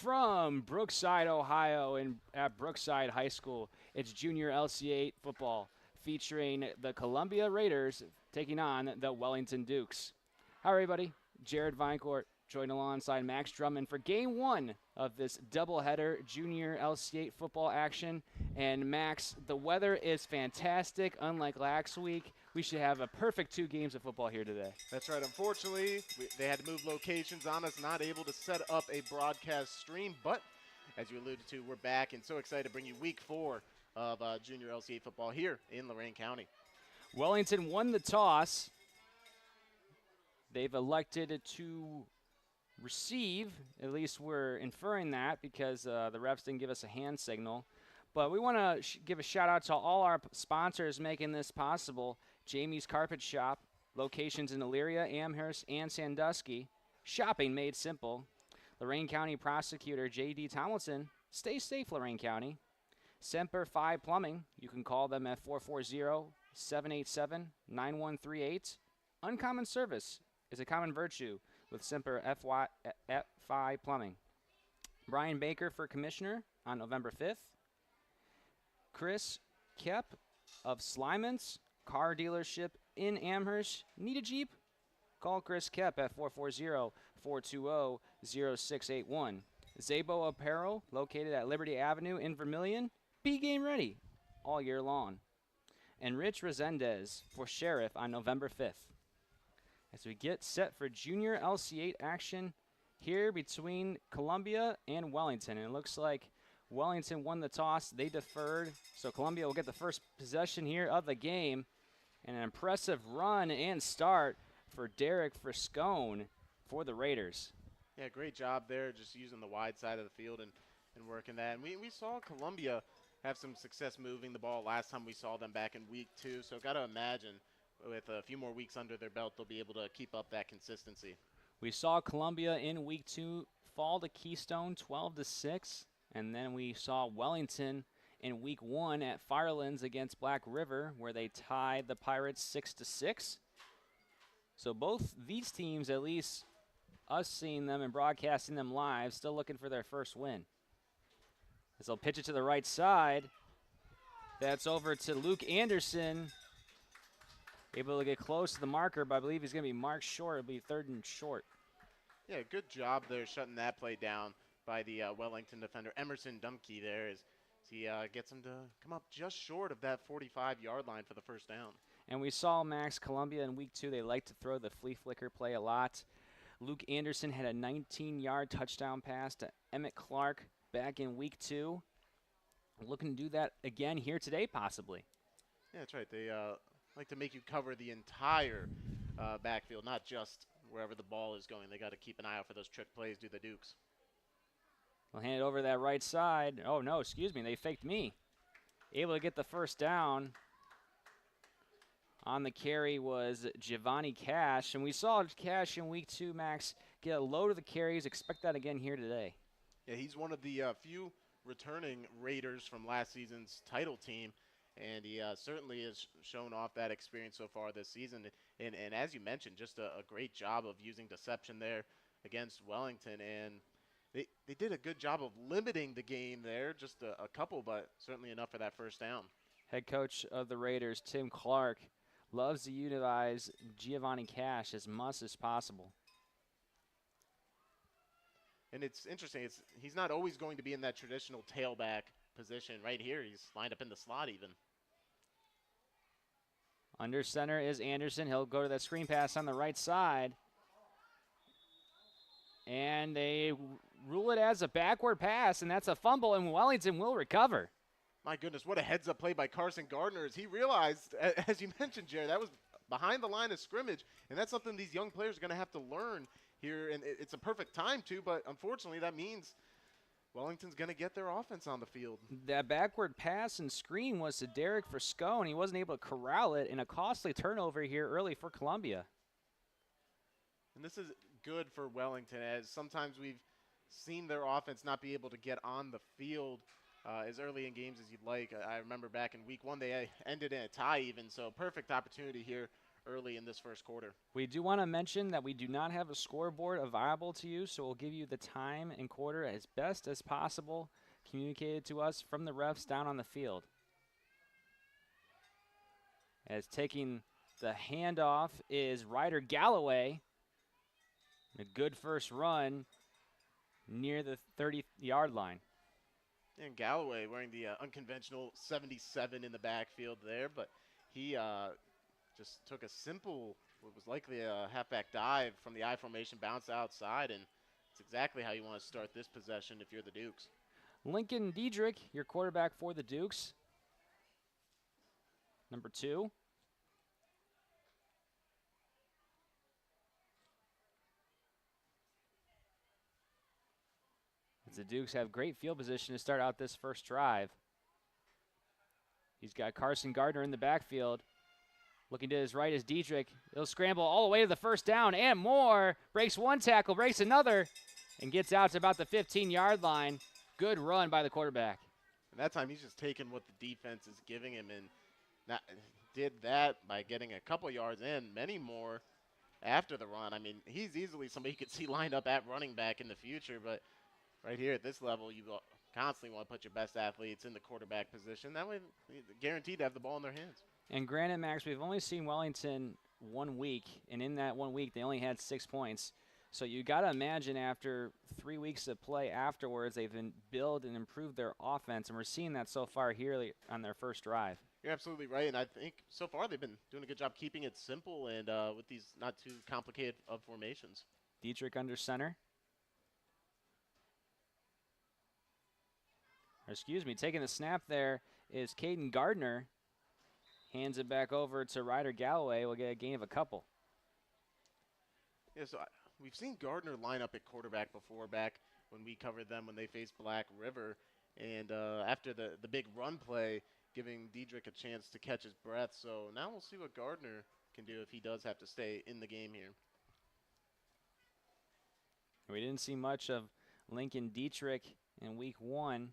From Brookside, Ohio, at Brookside High School, it's junior LC8 football featuring the Columbia Raiders taking on the Wellington Dukes. Hi, everybody. Jared Vinecourt joined alongside Max Drummond for Game 1 of this doubleheader junior LC8 football action. And Max, the weather is fantastic. Unlike last week, we should have a perfect 2 games of football here today. That's right. Unfortunately, they had to move locations on us, not able to set up a broadcast stream. But as you alluded to, we're back and so excited to bring you week 4 of junior LCA football here in Lorain County. Wellington won the toss. They've elected to receive, at least we're inferring that because the refs didn't give us a hand signal. But we want to give a shout out to all our sponsors making this possible. Jamie's Carpet Shop, locations in Elyria, Amherst, and Sandusky. Shopping made simple. Lorain County Prosecutor J.D. Tomlinson, stay safe, Lorain County. Semper Fi Plumbing, you can call them at 440-787-9138. Uncommon service is a common virtue with Semper Fi Plumbing. Brian Baker for Commissioner on November 5th. Chris Kep of Slimans Car Dealership in Amherst. Need a Jeep? Call Chris Kep at 440-420-0681. Zabo Apparel, located at Liberty Avenue in Vermilion. Be game ready all year long. And Rich Resendez for Sheriff on November 5th. As we get set for junior LC8 action here between Columbia and Wellington. And it looks like Wellington won the toss. They deferred. So Columbia will get the first possession here of the game. And an impressive run and start for Derek Friscone for the Raiders. Yeah, great job there, just using the wide side of the field and working that. And we saw Columbia have some success moving the ball last time we saw them back in week 2. So got to imagine with a few more weeks under their belt, they'll be able to keep up that consistency. We saw Columbia in week 2 fall to Keystone 12-6. And then we saw Wellington in week 1 at Firelands against Black River, where they tied the Pirates 6-6. So both these teams, at least us seeing them and broadcasting them live, still looking for their first win. As they'll pitch it to the right side. That's over to Luke Anderson. Able to get close to the marker, but I believe he's going to be marked short. It'll be 3rd and short. Yeah, good job there shutting that play down by the Wellington defender. Emerson Dumke there as he gets him to come up just short of that 45-yard line for the first down. And we saw Max Columbia in week 2. They like to throw the flea flicker play a lot. Luke Anderson had a 19-yard touchdown pass to Emmett Clark back in week 2. Looking to do that again here today, possibly. Yeah, that's right. They like to make you cover the entire backfield, not just wherever the ball is going. They got to keep an eye out for those trick plays, do the Dukes. We'll hand it over to that right side. Oh, no, excuse me. They faked me. Able to get the first down. On the carry was Giovanni Cash. And we saw Cash in week 2, Max, get a load of the carries. Expect that again here today. Yeah, he's one of the few returning Raiders from last season's title team. And he certainly has shown off that experience so far this season. And as you mentioned, just a great job of using deception there against Wellington. And they did a good job of limiting the game there, just a couple, but certainly enough for that first down. Head coach of the Raiders, Tim Clark, loves to utilize Giovanni Cash as much as possible. And it's interesting. He's not always going to be in that traditional tailback position. Right here, he's lined up in the slot even. Under center is Anderson. He'll go to that screen pass on the right side. And they rule it as a backward pass, and that's a fumble, and Wellington will recover. My goodness, what a heads-up play by Carson Gardner as he realized, as you mentioned, Jared, that was behind the line of scrimmage, and that's something these young players are going to have to learn here, and it's a perfect time to, but unfortunately that means Wellington's going to get their offense on the field. That backward pass and screen was to Derek Friscone. He wasn't able to corral it, and a costly turnover here early for Columbia. And this is good for Wellington, as sometimes we've seen their offense not be able to get on the field as early in games as you'd like. I remember back in week 1 they ended in a tie even, so perfect opportunity here early in this first quarter. We do want to mention that we do not have a scoreboard available to you, so we'll give you the time and quarter as best as possible communicated to us from the refs down on the field. As taking the handoff is Ryder Galloway. A good first run near the 30-yard line. And Galloway wearing the unconventional 77 in the backfield there, but he just took a simple, what was likely a halfback dive from the I formation, bounce outside, and it's exactly how you want to start this possession if you're the Dukes. Lincoln Diedrich, your quarterback for the Dukes. Number 2. As the Dukes have great field position to start out this first drive. He's got Carson Gardner in the backfield. Looking to his right is Diedrich. He'll scramble all the way to the first down and more. Breaks one tackle, breaks another, and gets out to about the 15-yard line. Good run by the quarterback. And that time he's just taking what the defense is giving him and did that by getting a couple yards in, many more after the run. I mean, he's easily somebody you could see lined up at running back in the future, but right here at this level, you constantly want to put your best athletes in the quarterback position. That way, you're guaranteed to have the ball in their hands. And granted, Max, we've only seen Wellington 1 week, and in that 1 week, they only had 6 points. So you got to imagine after 3 weeks of play afterwards, they've been built and improved their offense, and we're seeing that so far here on their first drive. You're absolutely right, and I think so far they've been doing a good job keeping it simple and with these not too complicated of formations. Diedrich under center. Taking the snap there is Caden Gardner. Hands it back over to Ryder Galloway. We'll get a gain of a couple. Yeah, so we've seen Gardner line up at quarterback before, back when we covered them when they faced Black River. And after the big run play, giving Diedrich a chance to catch his breath. So now we'll see what Gardner can do if he does have to stay in the game here. We didn't see much of Lincoln Diedrich in week 1.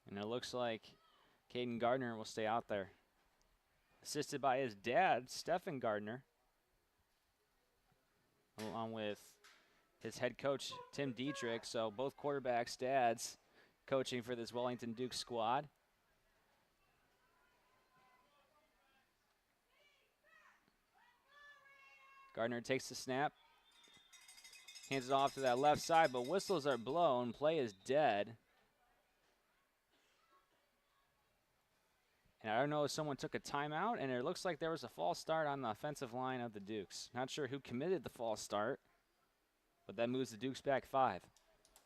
And it looks like Caden Gardner will stay out there. Assisted by his dad, Stephen Gardner, along with his head coach, Tim Diedrich. So both quarterbacks' dads coaching for this Wellington Dukes squad. Gardner takes the snap. Hands it off to that left side, but whistles are blown. Play is dead. And I don't know if someone took a timeout, and it looks like there was a false start on the offensive line of the Dukes. Not sure who committed the false start, but that moves the Dukes back 5.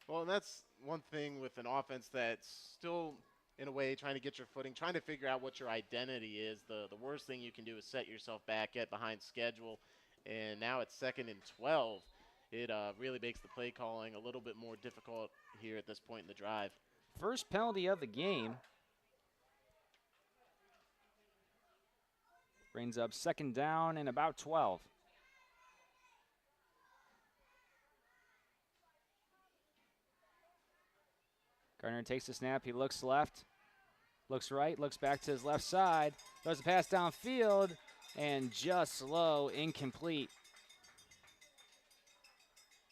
Well, and that's one thing with an offense that's still, in a way, trying to get your footing, trying to figure out what your identity is. The worst thing you can do is set yourself back, get behind schedule, and now it's 2nd and 12. It really makes the play calling a little bit more difficult here at this point in the drive. First penalty of the game. Brings up 2nd down and about 12. Gardner takes the snap. He looks left, looks right, looks back to his left side. Throws a pass downfield, and just slow, incomplete.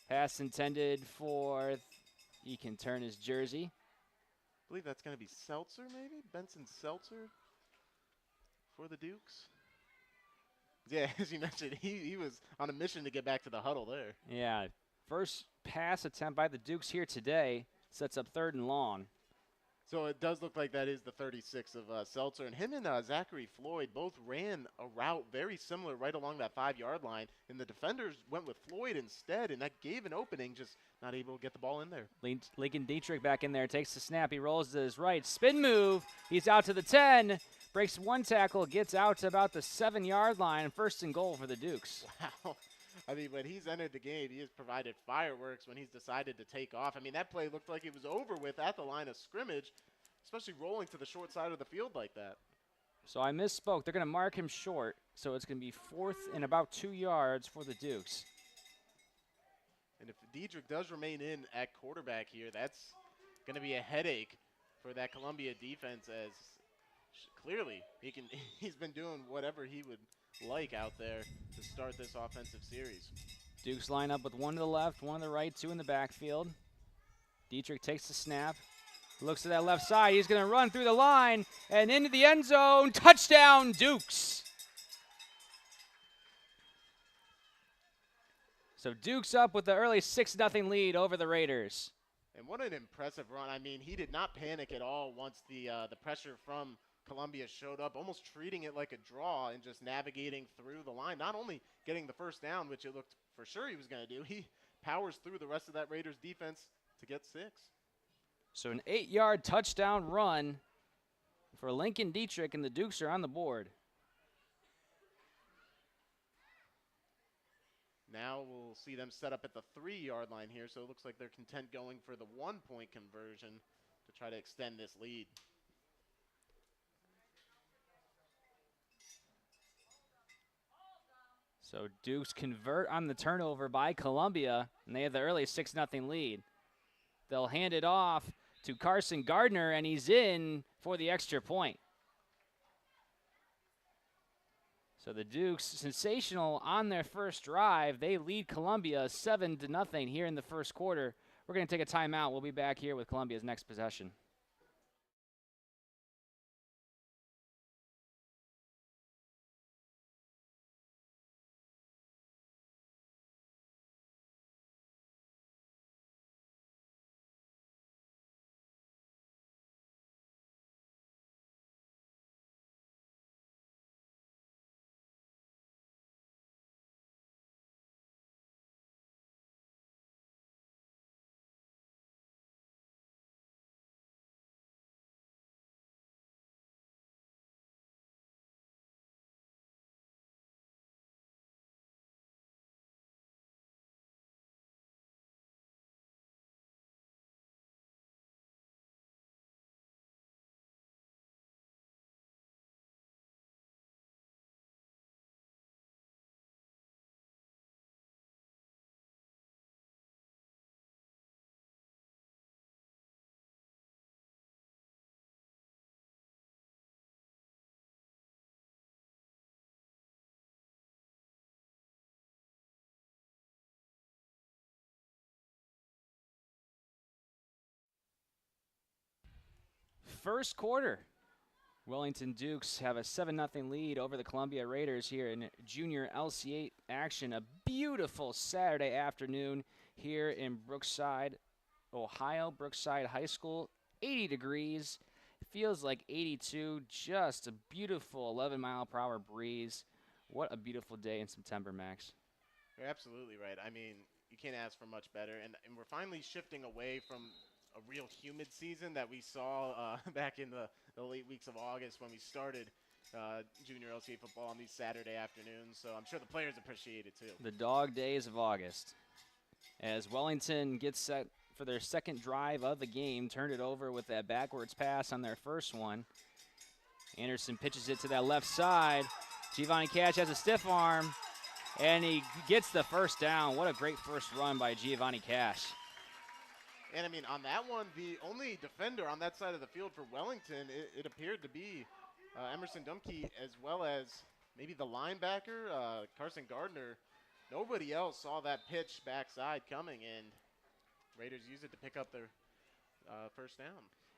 Pass intended for, he can turn his jersey. I believe that's going to be Seltzer, maybe? Benson Seltzer for the Dukes. Yeah, as you mentioned, he was on a mission to get back to the huddle there. Yeah, first pass attempt by the Dukes here today sets up 3rd and long. So it does look like that is the 36 of Seltzer. And him and Zachary Floyd both ran a route very similar right along that 5-yard line. And the defenders went with Floyd instead, and that gave an opening, just not able to get the ball in there. Lincoln Diedrich back in there, takes the snap. He rolls to his right. Spin move. He's out to the 10. Breaks one tackle, gets out to about the 7-yard line. 1st and goal for the Dukes. Wow. I mean, when he's entered the game, he has provided fireworks when he's decided to take off. I mean, that play looked like it was over with at the line of scrimmage, especially rolling to the short side of the field like that. So I misspoke. They're going to mark him short, so it's going to be 4th and about 2 yards for the Dukes. And if Diedrich does remain in at quarterback here, that's going to be a headache for that Columbia defense, as clearly he can. He's been doing whatever he would like out there to start this offensive series. Dukes line up with one to the left, one to the right, two in the backfield. Dietrich takes the snap, looks to that left side. He's going to run through the line and into the end zone. Touchdown, Dukes. So Dukes up with the early 6-0 lead over the Raiders. And what an impressive run. I mean, he did not panic at all once the pressure from Columbia showed up, almost treating it like a draw and just navigating through the line. Not only getting the first down, which it looked for sure he was going to do, he powers through the rest of that Raiders defense to get 6. So an 8-yard touchdown run for Lincoln Dietrich, and the Dukes are on the board. Now we'll see them set up at the 3-yard line here, so it looks like they're content going for the 1-point conversion to try to extend this lead. So Dukes convert on the turnover by Columbia, and they have the early 6-0 lead. They'll hand it off to Carson Gardner, and he's in for the extra point. So the Dukes, sensational on their first drive. They lead Columbia 7-0 here in the first quarter. We're going to take a timeout. We'll be back here with Columbia's next possession. First quarter, Wellington Dukes have a 7-0 lead over the Columbia Raiders here in junior LC8 action. A beautiful Saturday afternoon here in Brookside, Ohio, Brookside High School. 80 degrees, feels like 82, just a beautiful 11-mile-per-hour breeze. What a beautiful day in September, Max. You're absolutely right. I mean, you can't ask for much better. And we're finally shifting away from a real humid season that we saw back in the late weeks of August when we started junior LCA football on these Saturday afternoons. So I'm sure the players appreciate it too. The dog days of August. As Wellington gets set for their second drive of the game, turned it over with that backwards pass on their first one. Anderson pitches it to that left side. Giovanni Cash has a stiff arm, and he gets the first down. What a great first run by Giovanni Cash. And, I mean, on that one, the only defender on that side of the field for Wellington, it appeared to be Emerson Dumke, as well as maybe the linebacker, Carson Gardner. Nobody else saw that pitch backside coming, and Raiders used it to pick up their first down.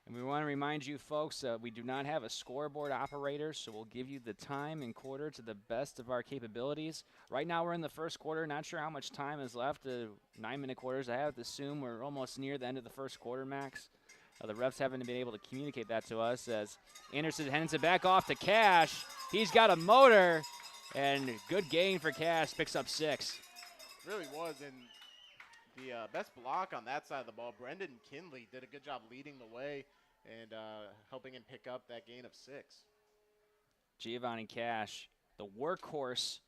And we want to remind you, folks, we do not have a scoreboard operator, so we'll give you the time and quarter to the best of our capabilities. Right now we're in the first quarter. Not sure how much time is left. 9-minute quarters. I have to assume we're almost near the end of the first quarter, Max. The refs haven't been able to communicate that to us as Anderson hands it back off to Cash. He's got a motor, and good gain for Cash. Picks up 6. Really was, and the best block on that side of the ball, Brendan Kinley, did a good job leading the way and helping him pick up that gain of 6. Giovanni Cash, the workhorse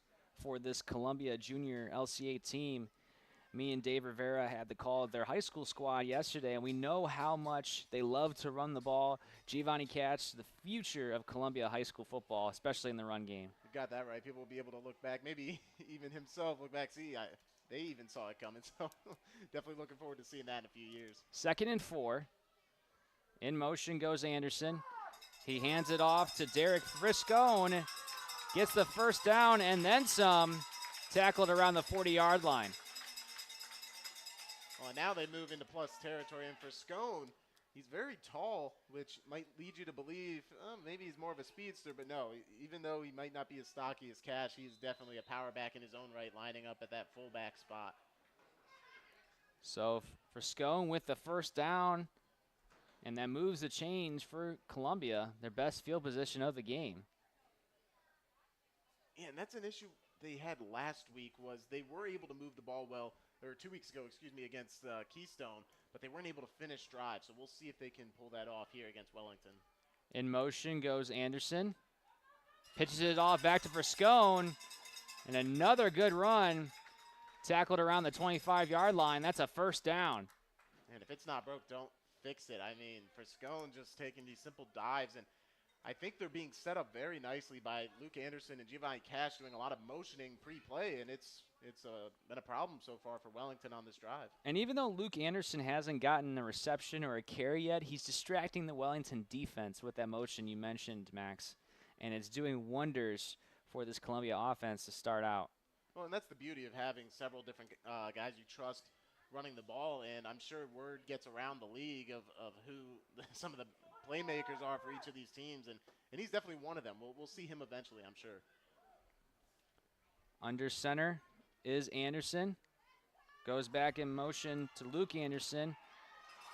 for this Columbia Junior LCA team. Me and Dave Rivera had the call of their high school squad yesterday, and we know how much they love to run the ball. Giovanni Cash, the future of Columbia high school football, especially in the run game. You got that right. People will be able to look back, maybe even himself look back, see, they even saw it coming, so definitely looking forward to seeing that in a few years. 2nd and 4. In motion goes Anderson. He hands it off to Derek Friscone. Gets the first down and then some. Tackled around the 40-yard line. Well, now they move into plus territory, and for Scone, he's very tall, which might lead you to believe maybe he's more of a speedster, but no, even though he might not be as stocky as Cash, he's definitely a power back in his own right, lining up at that fullback spot. So Friscone with the first down, and that moves the change for Columbia, their best field position of the game. Yeah, and that's an issue they had last week, was they were able to move the ball well, or 2 weeks ago, against Keystone, but they weren't able to finish drive. So we'll see if they can pull that off here against Wellington. In motion goes Anderson. Pitches it off back to Friscone, and another good run. Tackled around the 25-yard line. That's a first down. And if it's not broke, don't fix it. I mean, Friscone just taking these simple dives, and I think they're being set up very nicely by Luke Anderson and Giovanni Cash doing a lot of motioning pre-play, and it's been a problem so far for Wellington on this drive. And even though Luke Anderson hasn't gotten a reception or a carry yet, he's distracting the Wellington defense with that motion you mentioned, Max, and it's doing wonders for this Columbia offense to start out. Well, and that's the beauty of having several different guys you trust running the ball, and I'm sure word gets around the league of who some of the playmakers are for each of these teams, and he's definitely one of them. We'll see him eventually, I'm sure. Under center is Anderson. Goes back in motion to Luke Anderson.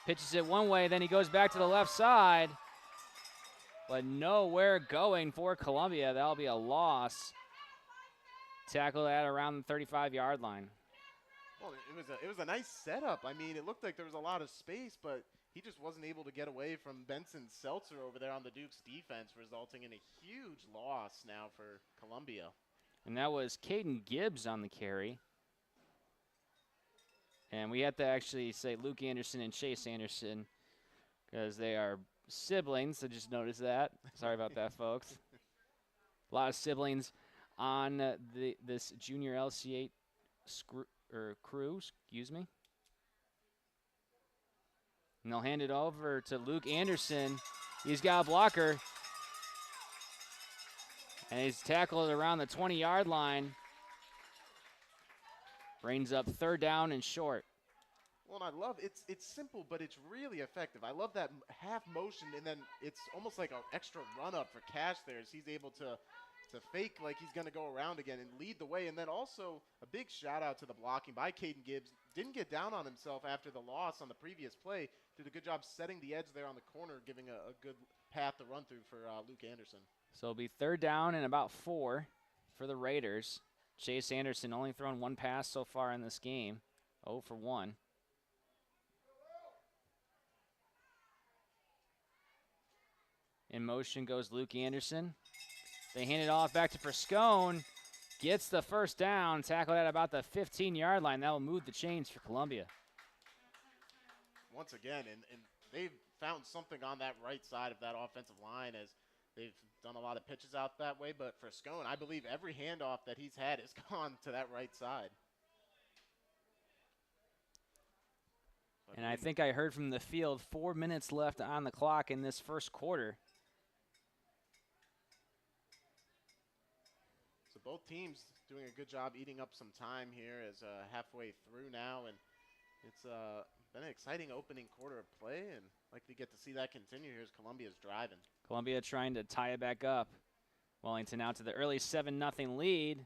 Pitches it one way, then he goes back to the left side, but nowhere going for Columbia. That'll be a loss. Tackled at around the 35-yard line. Well, it was a nice setup. I mean, it looked like there was a lot of space, but he just wasn't able to get away from Benson Seltzer over there on the Duke's defense, resulting in a huge loss now for Columbia. And that was Caden Gibbs on the carry. And we have to actually say Luke Anderson and Chase Anderson because they are siblings. I just noticed that. Sorry about that, folks. A lot of siblings on this junior LC8 crew, excuse me. And they'll hand it over to Luke Anderson. He's got a blocker. And he's tackled around the 20-yard line. Brings up third down and short. Well, and I love it's simple, but it's really effective. I love that half motion, and then it's almost like an extra run up for Cash there, as he's able to fake like he's going to go around again and lead the way. And then also a big shout out to the blocking by Caden Gibbs. Didn't get down on himself after the loss on the previous play. Did a good job setting the edge there on the corner, giving a good path to run through for Luke Anderson. So it'll be third down and about 4 for the Raiders. Chase Anderson only thrown one pass so far in this game. 0 for 1. In motion goes Luke Anderson. They hand it off back to Friscone. Gets the first down, tackled at about the 15-yard line. That will move the chains for Columbia. Once again, and they've found something on that right side of that offensive line, as they've done a lot of pitches out that way. But for Scone, I believe every handoff that he's had has gone to that right side. And I think I heard from the field 4 minutes left on the clock in this first quarter. So both teams doing a good job eating up some time here as halfway through now, and it's been an exciting opening quarter of play, and likely get to see that continue here as Columbia's driving. Columbia trying to tie it back up. Wellington out to the early 7-0 lead.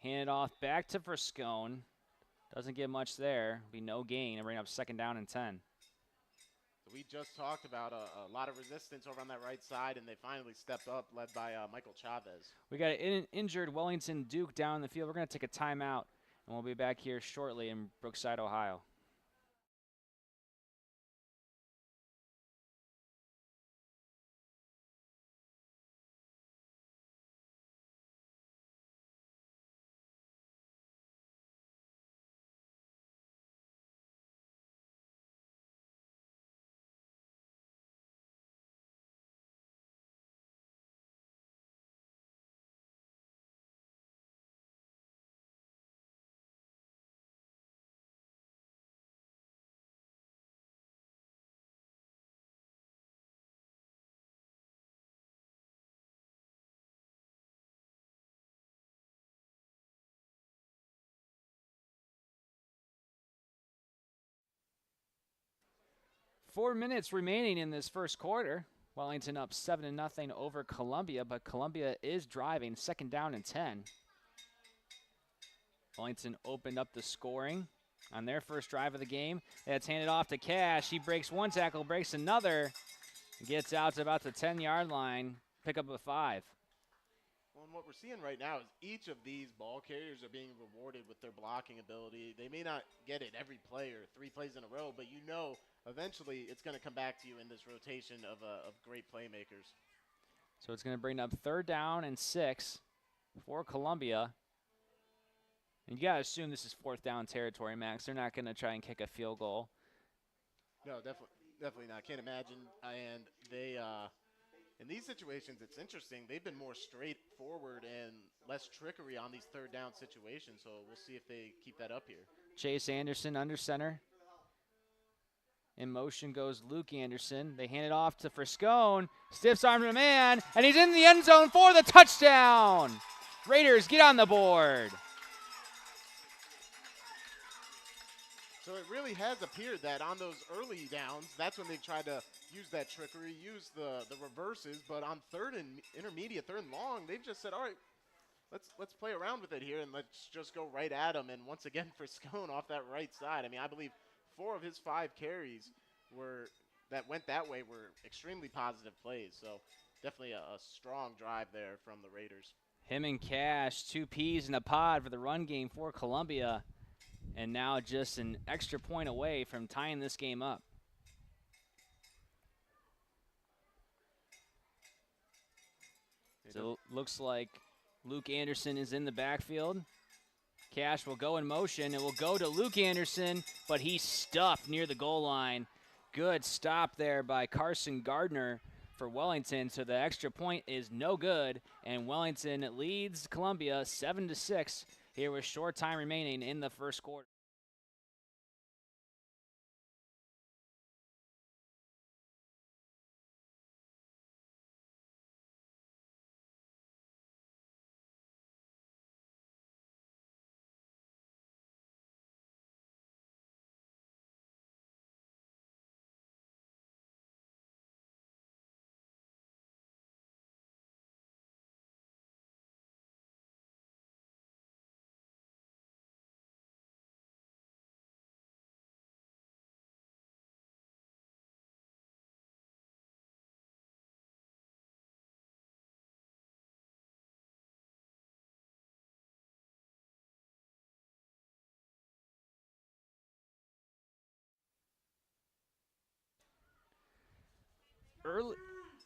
Hand it off back to Friscone. Doesn't get much there. Be no gain and bring up second down and 10. So we just talked about a lot of resistance over on that right side, and they finally stepped up, led by Michael Chavez. We got an injured Wellington Duke down the field. We're going to take a timeout, and we'll be back here shortly in Brookside, Ohio. 4 minutes remaining in this first quarter. Wellington up 7-0 over Columbia, but Columbia is driving. 2nd down and 10. Wellington opened up the scoring on their first drive of the game. That's handed off to Cash. He breaks one tackle, breaks another, gets out to about the 10-yard line, pick up a 5. Well, and what we're seeing right now is each of these ball carriers are being rewarded with their blocking ability. They may not get it every play or 3 plays in a row, but you know eventually it's going to come back to you in this rotation of great playmakers. So it's going to bring up 3rd down and 6 for Columbia. And you got to assume this is 4th down territory, Max. They're not going to try and kick a field goal. No, definitely not. Can't imagine. And they, in these situations, it's interesting. They've been more straightforward and less trickery on these 3rd down situations. So we'll see if they keep that up here. Chase Anderson under center. In motion goes Luke Anderson. They hand it off to Friscone. Stiffs arm to the man, and he's in the end zone for the touchdown. Raiders get on the board. So it really has appeared that on those early downs, that's when they've tried to use that trickery, use the reverses. But on 3rd and intermediate, 3rd and long, they've just said, all right, let's play around with it here and let's just go right at them. And once again, Friscone off that right side. I mean, I believe 4 of his 5 carries that went that way were extremely positive plays. So definitely a strong drive there from the Raiders. Him and Cash, 2 peas in a pod for the run game for Columbia. And now just an extra point away from tying this game up. So it looks like Luke Anderson is in the backfield. Cash will go in motion. It will go to Luke Anderson, but he's stuffed near the goal line. Good stop there by Carson Gardner for Wellington. So the extra point is no good, and Wellington leads Columbia 7-6 here with short time remaining in the first quarter.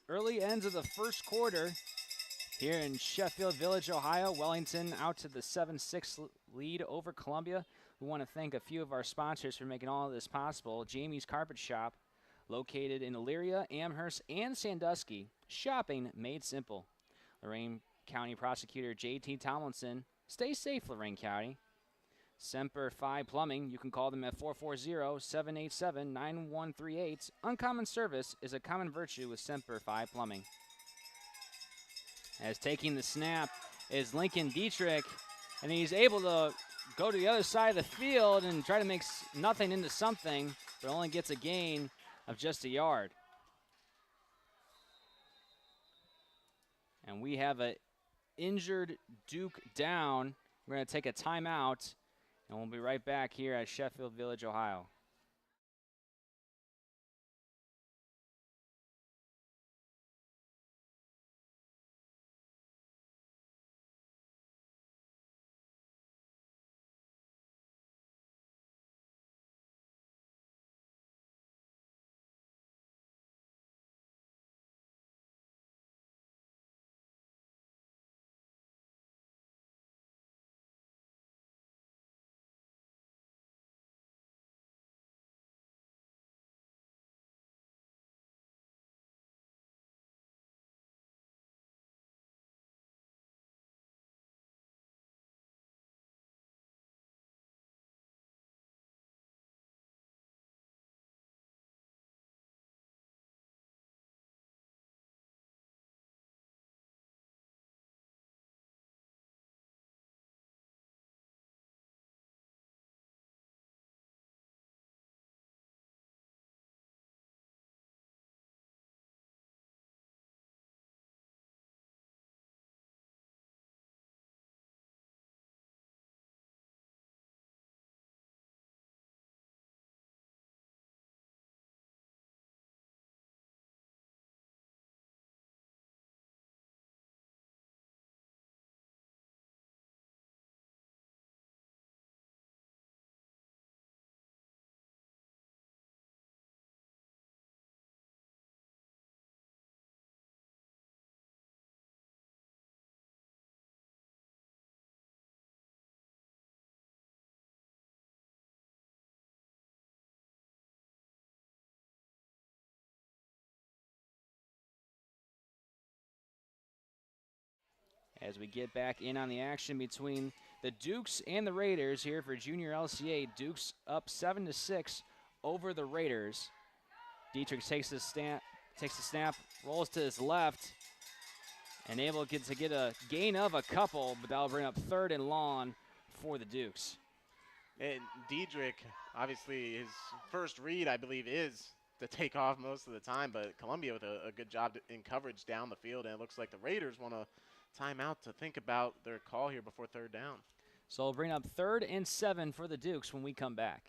Early ends of the first quarter here in Sheffield Village, Ohio. Wellington out to the 7-6 lead over Columbia. We want to thank a few of our sponsors for making all of this possible. Jamie's Carpet Shop, located in Elyria, Amherst, and Sandusky. Shopping made simple. Lorain County Prosecutor J.T. Tomlinson. Stay safe, Lorain County. Semper Fi Plumbing. You can call them at 440-787-9138. Uncommon service is a common virtue with Semper Fi Plumbing. As taking the snap is Lincoln Dietrich, and he's able to go to the other side of the field and try to make nothing into something, but only gets a gain of just a yard. And we have an injured Duke down. We're going to take a timeout, and we'll be right back here at Sheffield Village, Ohio. as we get back in on the action between the Dukes and the Raiders here for Junior LCA. Dukes up 7-6 over the Raiders. Dietrich takes the snap, rolls to his left, and able to get a gain of a couple, but that'll bring up 3rd and long for the Dukes. And Dietrich, obviously his first read, I believe, is to take off most of the time, but Columbia with a good job in coverage down the field, and it looks like the Raiders want a timeout to think about their call here before 3rd down. So we'll bring up 3rd and 7 for the Dukes when we come back.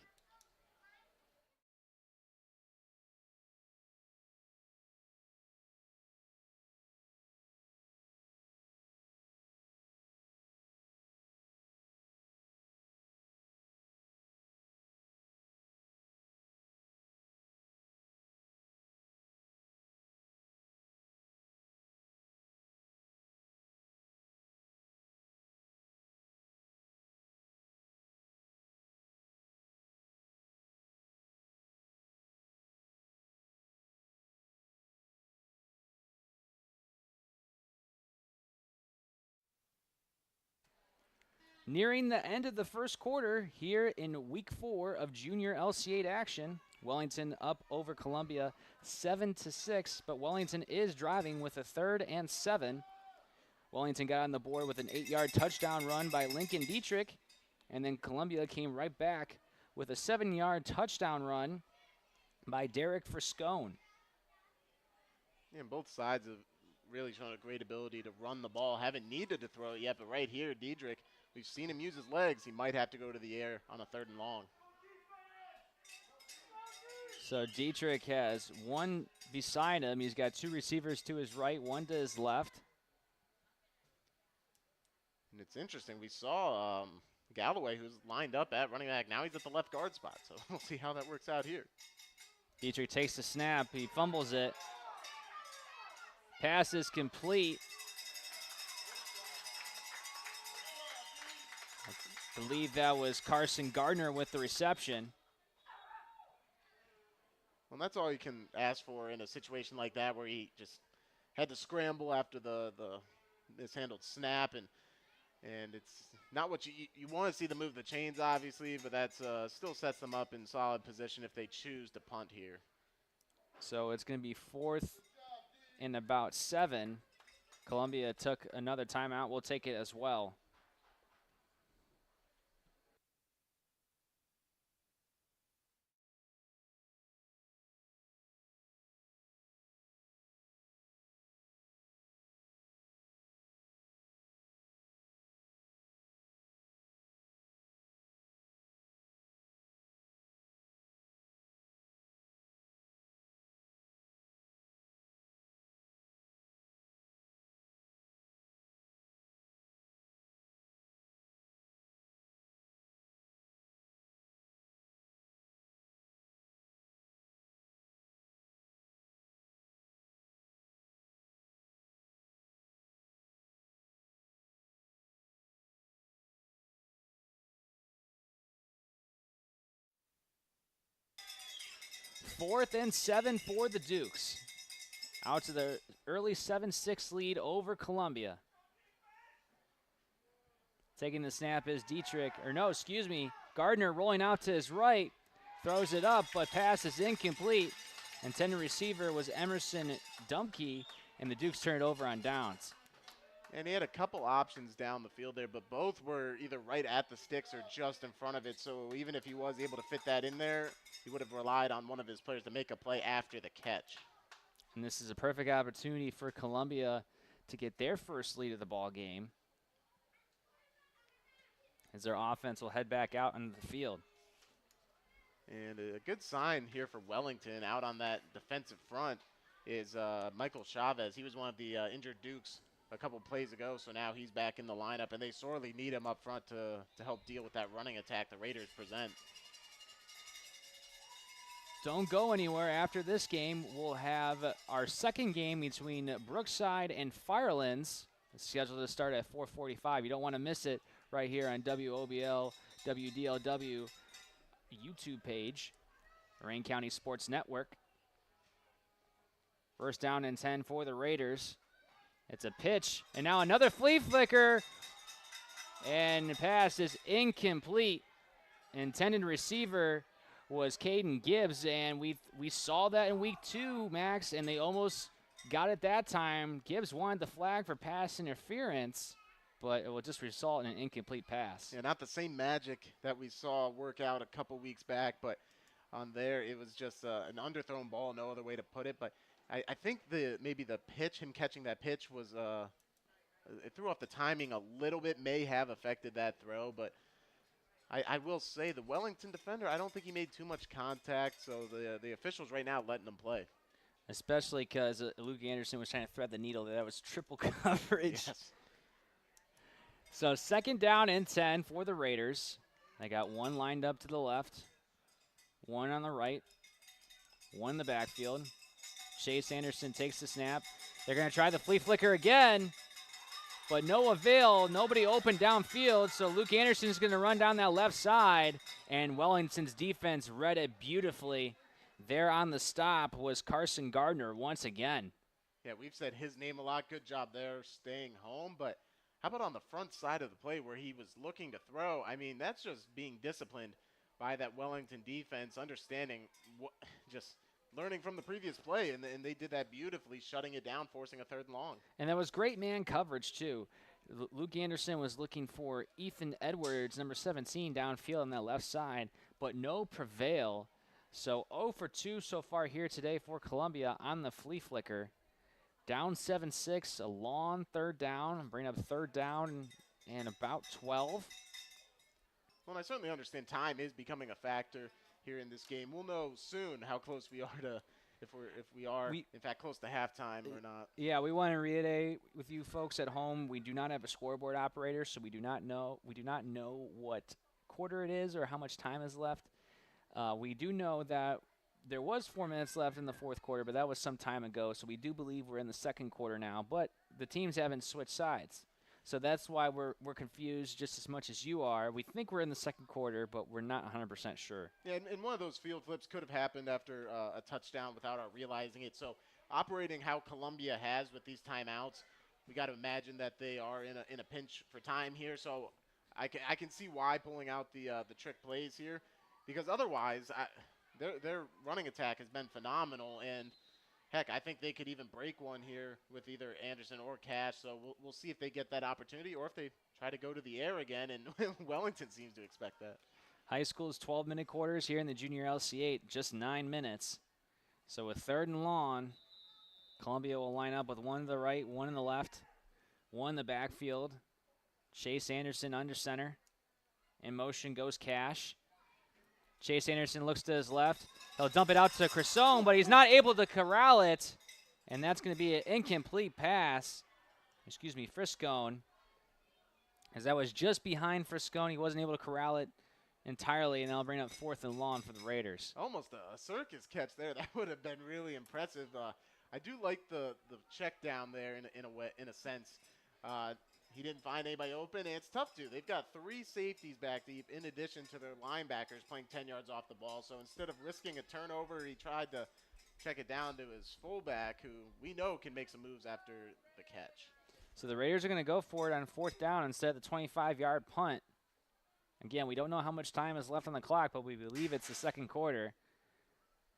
Nearing the end of the first quarter here in week 4 of Junior LC8 action. Wellington up over Columbia 7-6, but Wellington is driving with a 3rd and 7. Wellington got on the board with an 8-yard touchdown run by Lincoln Dietrich, and then Columbia came right back with a 7-yard touchdown run by Derek Friscone. Yeah, and both sides have really shown a great ability to run the ball. Haven't needed to throw it yet, but right here, Dietrich, we've seen him use his legs. He might have to go to the air on a 3rd and long. So Dietrich has one beside him. He's got 2 receivers to his right, 1 to his left. And it's interesting. We saw Galloway, who's lined up at running back. Now he's at the left guard spot, so we'll see how that works out here. Dietrich takes the snap. He fumbles it. Pass is complete. I believe that was Carson Gardner with the reception. Well, that's all you can ask for in a situation like that where he just had to scramble after the mishandled snap, and it's not what you want to see them move the chains, obviously, but that's still sets them up in solid position if they choose to punt here. So it's going to be 4th and about 7. Columbia took another timeout. We'll take it as well. Fourth and 7 for the Dukes. Out to the early 7-6 lead over Columbia. Taking the snap is Dietrich, Gardner rolling out to his right. Throws it up, but pass is incomplete. Intended receiver was Emerson Dumpke, and the Dukes turn it over on downs. And he had a couple options down the field there, but both were either right at the sticks or just in front of it. So even if he was able to fit that in there, he would have relied on one of his players to make a play after the catch. And this is a perfect opportunity for Columbia to get their first lead of the ball game, as their offense will head back out into the field. And a good sign here for Wellington out on that defensive front is Michael Chavez. He was one of the injured Dukes a couple plays ago, so now he's back in the lineup, and they sorely need him up front to help deal with that running attack the Raiders present. Don't go anywhere. After this game, we'll have our second game between Brookside and Firelands. It's scheduled to start at 4:45. You don't want to miss it right here on WOBL WDLW YouTube page, Rain County Sports Network. First down and 10 for the Raiders. It's a pitch, and now another flea flicker, and the pass is incomplete. Intended receiver was Caden Gibbs, and we saw that in week 2, Max, and they almost got it that time. Gibbs wanted the flag for pass interference, but it will just result in an incomplete pass. Yeah, not the same magic that we saw work out a couple weeks back, but on there it was just an underthrown ball, no other way to put it. But I think maybe the pitch, him catching that pitch was it threw off the timing a little bit, may have affected that throw, but I will say the Wellington defender, I don't think he made too much contact, so the officials right now letting him play. Especially because Luke Anderson was trying to thread the needle. That was triple coverage. Yes. So 2nd down and 10 for the Raiders. They got one lined up to the left, one on the right, one in the backfield. Chase Anderson takes the snap. They're going to try the flea flicker again, but no avail. Nobody open downfield, so Luke Anderson's going to run down that left side, and Wellington's defense read it beautifully. There on the stop was Carson Gardner once again. Yeah, we've said his name a lot. Good job there staying home, but how about on the front side of the play where he was looking to throw? I mean, that's just being disciplined by that Wellington defense, understanding, just learning from the previous play, and they did that beautifully, shutting it down, forcing a 3rd and long. And that was great man coverage, too. Luke Anderson was looking for Ethan Edwards, number 17, downfield on that left side, but no prevail. So 0 for 2 so far here today for Columbia on the flea flicker. Down 7-6, a long 3rd down. Bring up 3rd down and about 12. Well, and I certainly understand time is becoming a factor here in this game. We'll know soon how close we are to, if we are in fact close to halftime or not. Yeah, we want to reiterate with you folks at home. We do not have a scoreboard operator, so we do not know what quarter it is or how much time is left. We do know that there was 4 minutes left in the 4th quarter, but that was some time ago, so we do believe we're in the 2nd quarter now. But the teams haven't switched sides, so that's why we're confused just as much as you are. We think we're in the 2nd quarter, but we're not 100% sure. Yeah, and one of those field flips could have happened after a touchdown without our realizing it. So operating how Columbia has with these timeouts, we got to imagine that they are in a pinch for time here. So I can see why pulling out the trick plays here. Because otherwise, their running attack has been phenomenal, and heck, I think they could even break one here with either Anderson or Cash. So we'll see if they get that opportunity or if they try to go to the air again, and Wellington seems to expect that. High school's 12-minute quarters here in the junior LC8, just 9 minutes. So with 3rd and long, Columbia will line up with one to the right, one in the left, one in the backfield. Chase Anderson under center. In motion goes Cash. Chase Anderson looks to his left. He'll dump it out to Crisone, but he's not able to corral it. And that's going to be an incomplete pass. Friscone. As that was just behind Friscone. He wasn't able to corral it entirely, and that'll bring up 4th and long for the Raiders. Almost a circus catch there. That would have been really impressive. I do like the check down there in a sense. He didn't find anybody open, and it's tough to. They've got 3 safeties back deep in addition to their linebackers playing 10 yards off the ball. So instead of risking a turnover, he tried to check it down to his fullback, who we know can make some moves after the catch. So the Raiders are going to go for it on 4th down instead of the 25-yard punt. Again, we don't know how much time is left on the clock, but we believe it's the 2nd quarter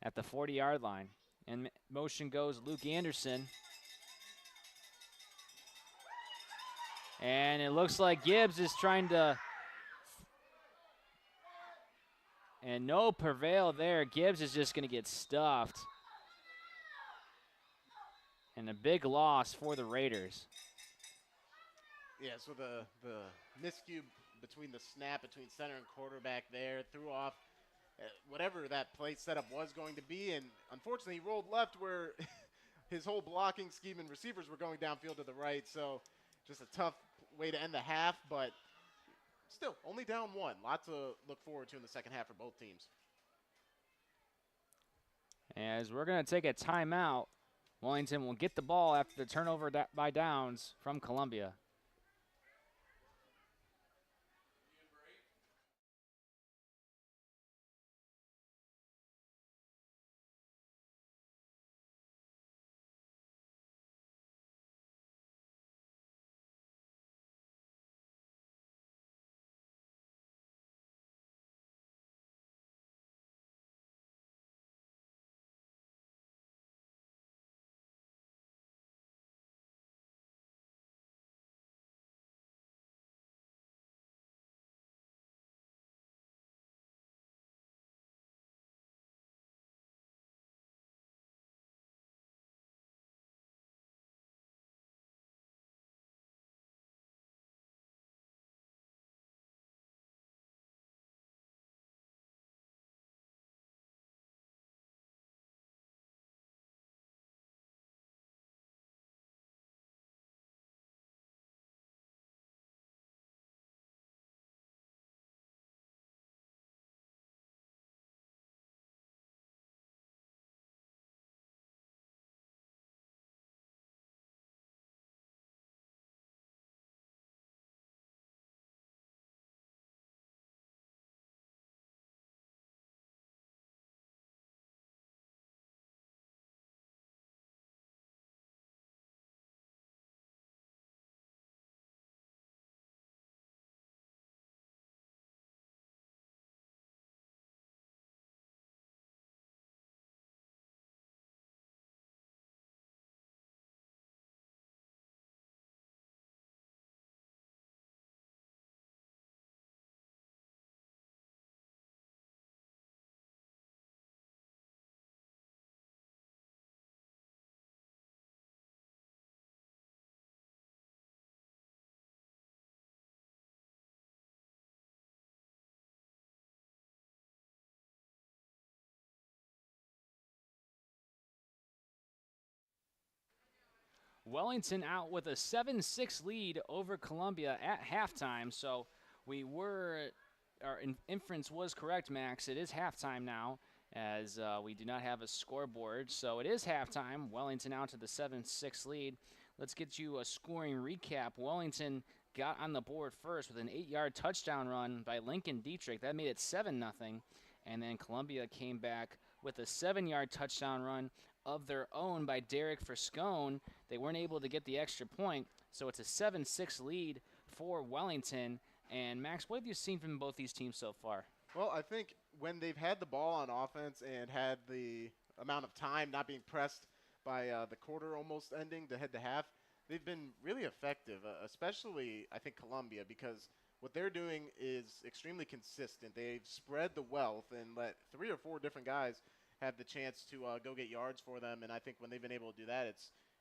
at the 40-yard line. In motion goes Luke Anderson. And it looks like Gibbs is trying to, and no prevail there. Gibbs is just going to get stuffed. And a big loss for the Raiders. Yeah, so the miscue between the snap between center and quarterback there threw off whatever that play setup was going to be, and unfortunately he rolled left where his whole blocking scheme and receivers were going downfield to the right, so just a tough way to end the half, but still only down 1. Lots to look forward to in the 2nd half for both teams. As we're going to take a timeout, Wellington will get the ball after the turnover by downs from Columbia. Wellington out with a 7-6 lead over Columbia at halftime. So our inference was correct, Max. It is halftime now, as we do not have a scoreboard. So it is halftime. Wellington out to the 7-6 lead. Let's get you a scoring recap. Wellington got on the board first with an 8-yard touchdown run by Lincoln Dietrich. That made it 7-0. And then Columbia came back with a 7-yard touchdown run of their own by Derek Friscone. They weren't able to get the extra point, so it's a 7-6 lead for Wellington. And Max, what have you seen from both these teams so far? Well, I think when they've had the ball on offense and had the amount of time not being pressed by the quarter almost ending to head to half, they've been really effective, especially I think Columbia, because what they're doing is extremely consistent. They've spread the wealth and let 3 or 4 different guys have the chance to go get yards for them. And I think when they've been able to do that,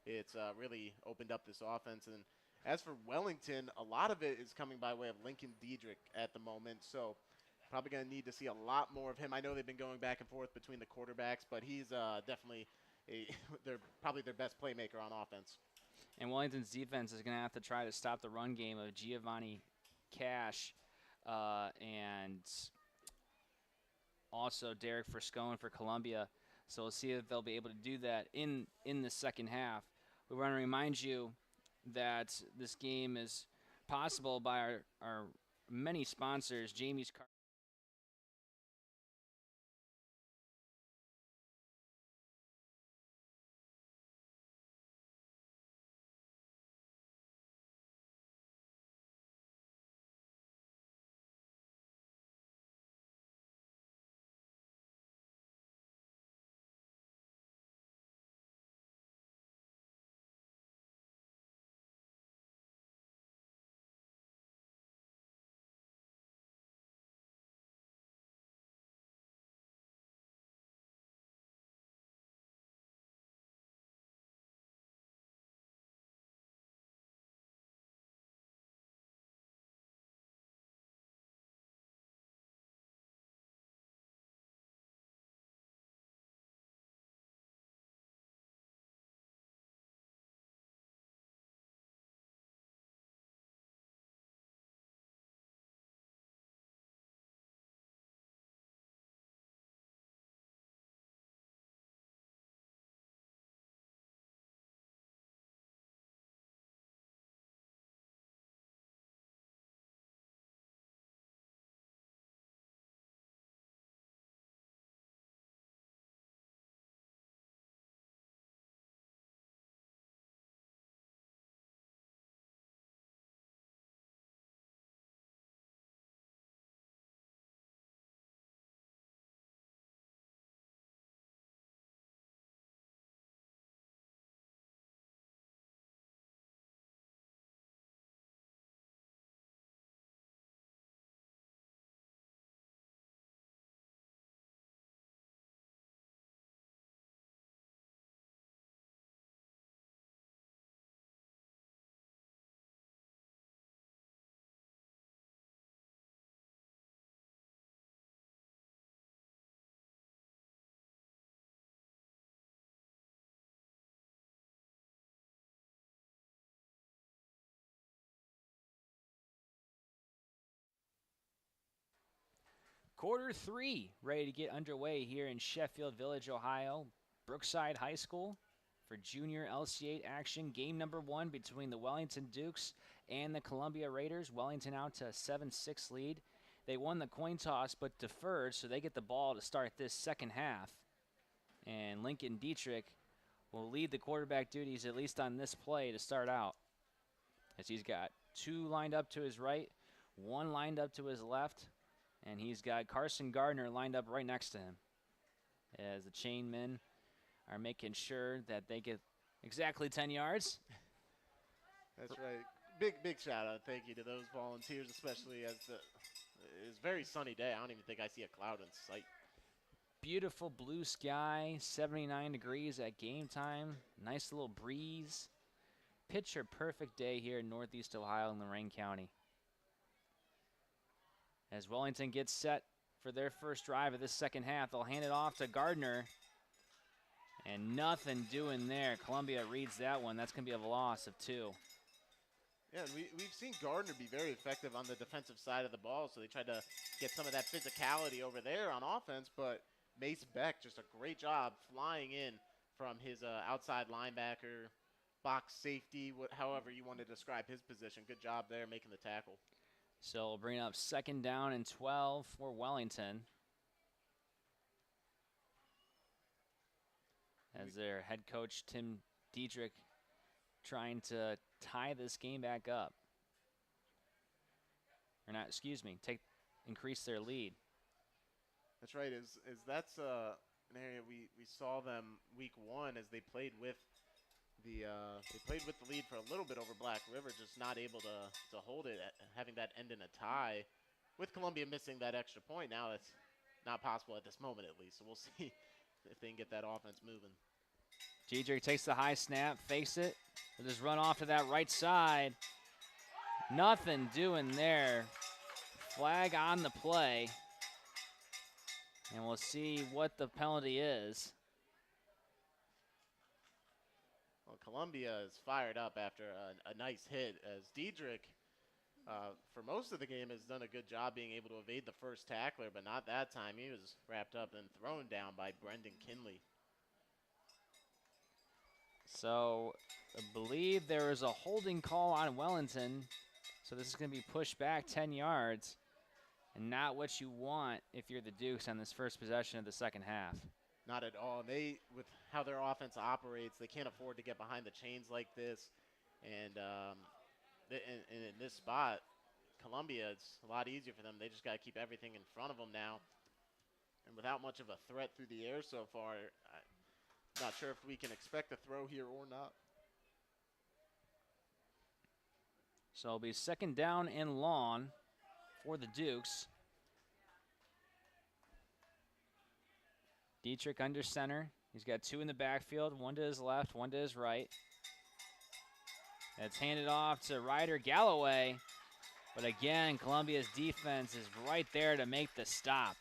it's really opened up this offense. And as for Wellington, a lot of it is coming by way of Lincoln Dietrich at the moment. So probably going to need to see a lot more of him. I know they've been going back and forth between the quarterbacks, but he's definitely probably their best playmaker on offense. And Wellington's defense is going to have to try to stop the run game of Giovanni Cash and also Derek Friscone for Columbia. So we'll see if they'll be able to do that in the second half. We want to remind you that this game is possible by our many sponsors. Jamie's Car. Quarter 3 ready to get underway here in Sheffield Village, Ohio. Brookside High School for junior LC8 action. Game number 1 between the Wellington Dukes and the Columbia Raiders. Wellington out to a 7-6 lead. They won the coin toss but deferred, so they get the ball to start this second half. And Lincoln Dietrich will lead the quarterback duties, at least on this play, to start out, as he's got 2 lined up to his right, 1 lined up to his left, and he's got Carson Gardner lined up right next to him, as the chain men are making sure that they get exactly 10 yards. That's right. Big shout out, thank you to those volunteers, especially as it's a very sunny day. I don't even think I see a cloud in sight. Beautiful blue sky, 79 degrees at game time. Nice little breeze. Picture perfect day here in Northeast Ohio in Lorain County. As Wellington gets set for their first drive of this second half, they'll hand it off to Gardner. And nothing doing there. Columbia reads that one. That's going to be a loss of 2. Yeah, and we've seen Gardner be very effective on the defensive side of the ball, so they tried to get some of that physicality over there on offense, but Mace Beck, just a great job flying in from his outside linebacker, box safety, however you want to describe his position. Good job there making the tackle. So we'll bring up 2nd down and 12 for Wellington. As their head coach, Tim Diedrich, trying to tie this game back up. Or not, excuse me, increase their lead. That's right. That's an area we saw them week 1 as they played with the lead for a little bit over Black River, just not able to hold it, having that end in a tie. With Columbia missing that extra point, now that's not possible at this moment at least. So we'll see if they can get that offense moving. Diedrich takes the high snap, fakes it. They'll just run off to that right side. Nothing doing there. Flag on the play. And we'll see what the penalty is. Well, Columbia is fired up after a nice hit as Diedrich, for most of the game, has done a good job being able to evade the first tackler, but not that time. He was wrapped up and thrown down by Brendan Kinley. So I believe there is a holding call on Wellington. So this is going to be pushed back 10 yards. And not what you want if you're the Dukes on this first possession of the second half. Not at all. With how their offense operates, they can't afford to get behind the chains like this. And in this spot, Columbia, it's a lot easier for them. They just got to keep everything in front of them now. And without much of a threat through the air so far, I'm not sure if we can expect a throw here or not. So it'll be 2nd down and long for the Dukes. Diedrich under center. He's got 2 in the backfield, 1 to his left, 1 to his right. It's handed off to Ryder Galloway. But again, Columbia's defense is right there to make the stop.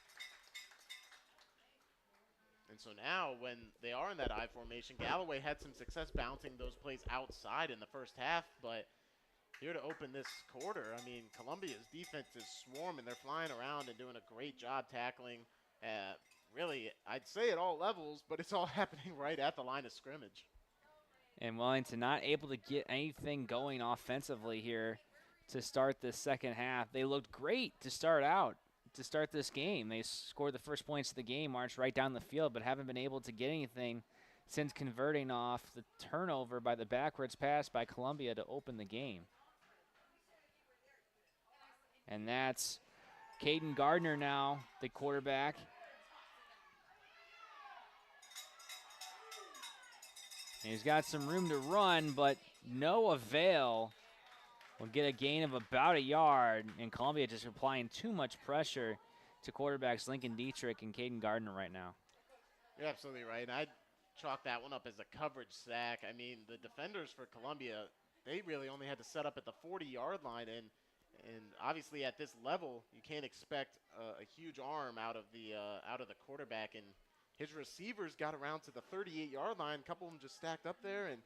And so now when they are in that I formation, Galloway had some success bouncing those plays outside in the first half, but here to open this quarter, I mean, Columbia's defense is swarming. They're flying around and doing a great job tackling. Really, I'd say at all levels, but it's all happening right at the line of scrimmage. And Wellington not able to get anything going offensively here to start this second half. They looked great to start this game. They scored the first points of the game, marched right down the field, but haven't been able to get anything since converting off the turnover by the backwards pass by Columbia to open the game. And that's Caden Gardner now, the quarterback. And he's got some room to run, but no avail. Will get a gain of about a yard, and Columbia just applying too much pressure to quarterbacks Lincoln Dietrich and Caden Gardner right now. You're absolutely right, and I'd chalk that one up as a coverage sack. I mean, the defenders for Columbia, they really only had to set up at the 40-yard line, and obviously at this level, you can't expect a huge arm out of the quarterback. And his receivers got around to the 38-yard line. A couple of them just stacked up there, and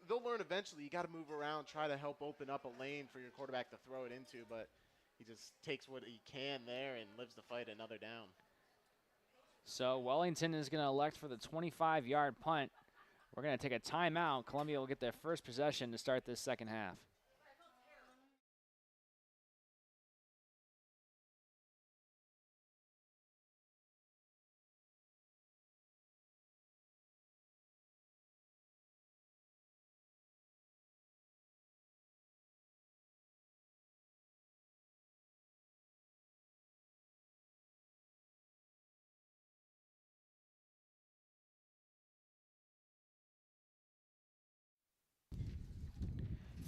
they'll learn eventually. You got to move around, try to help open up a lane for your quarterback to throw it into, but he just takes what he can there and lives to fight another down. So Wellington is going to elect for the 25-yard punt. We're going to take a timeout. Columbia will get their first possession to start this second half.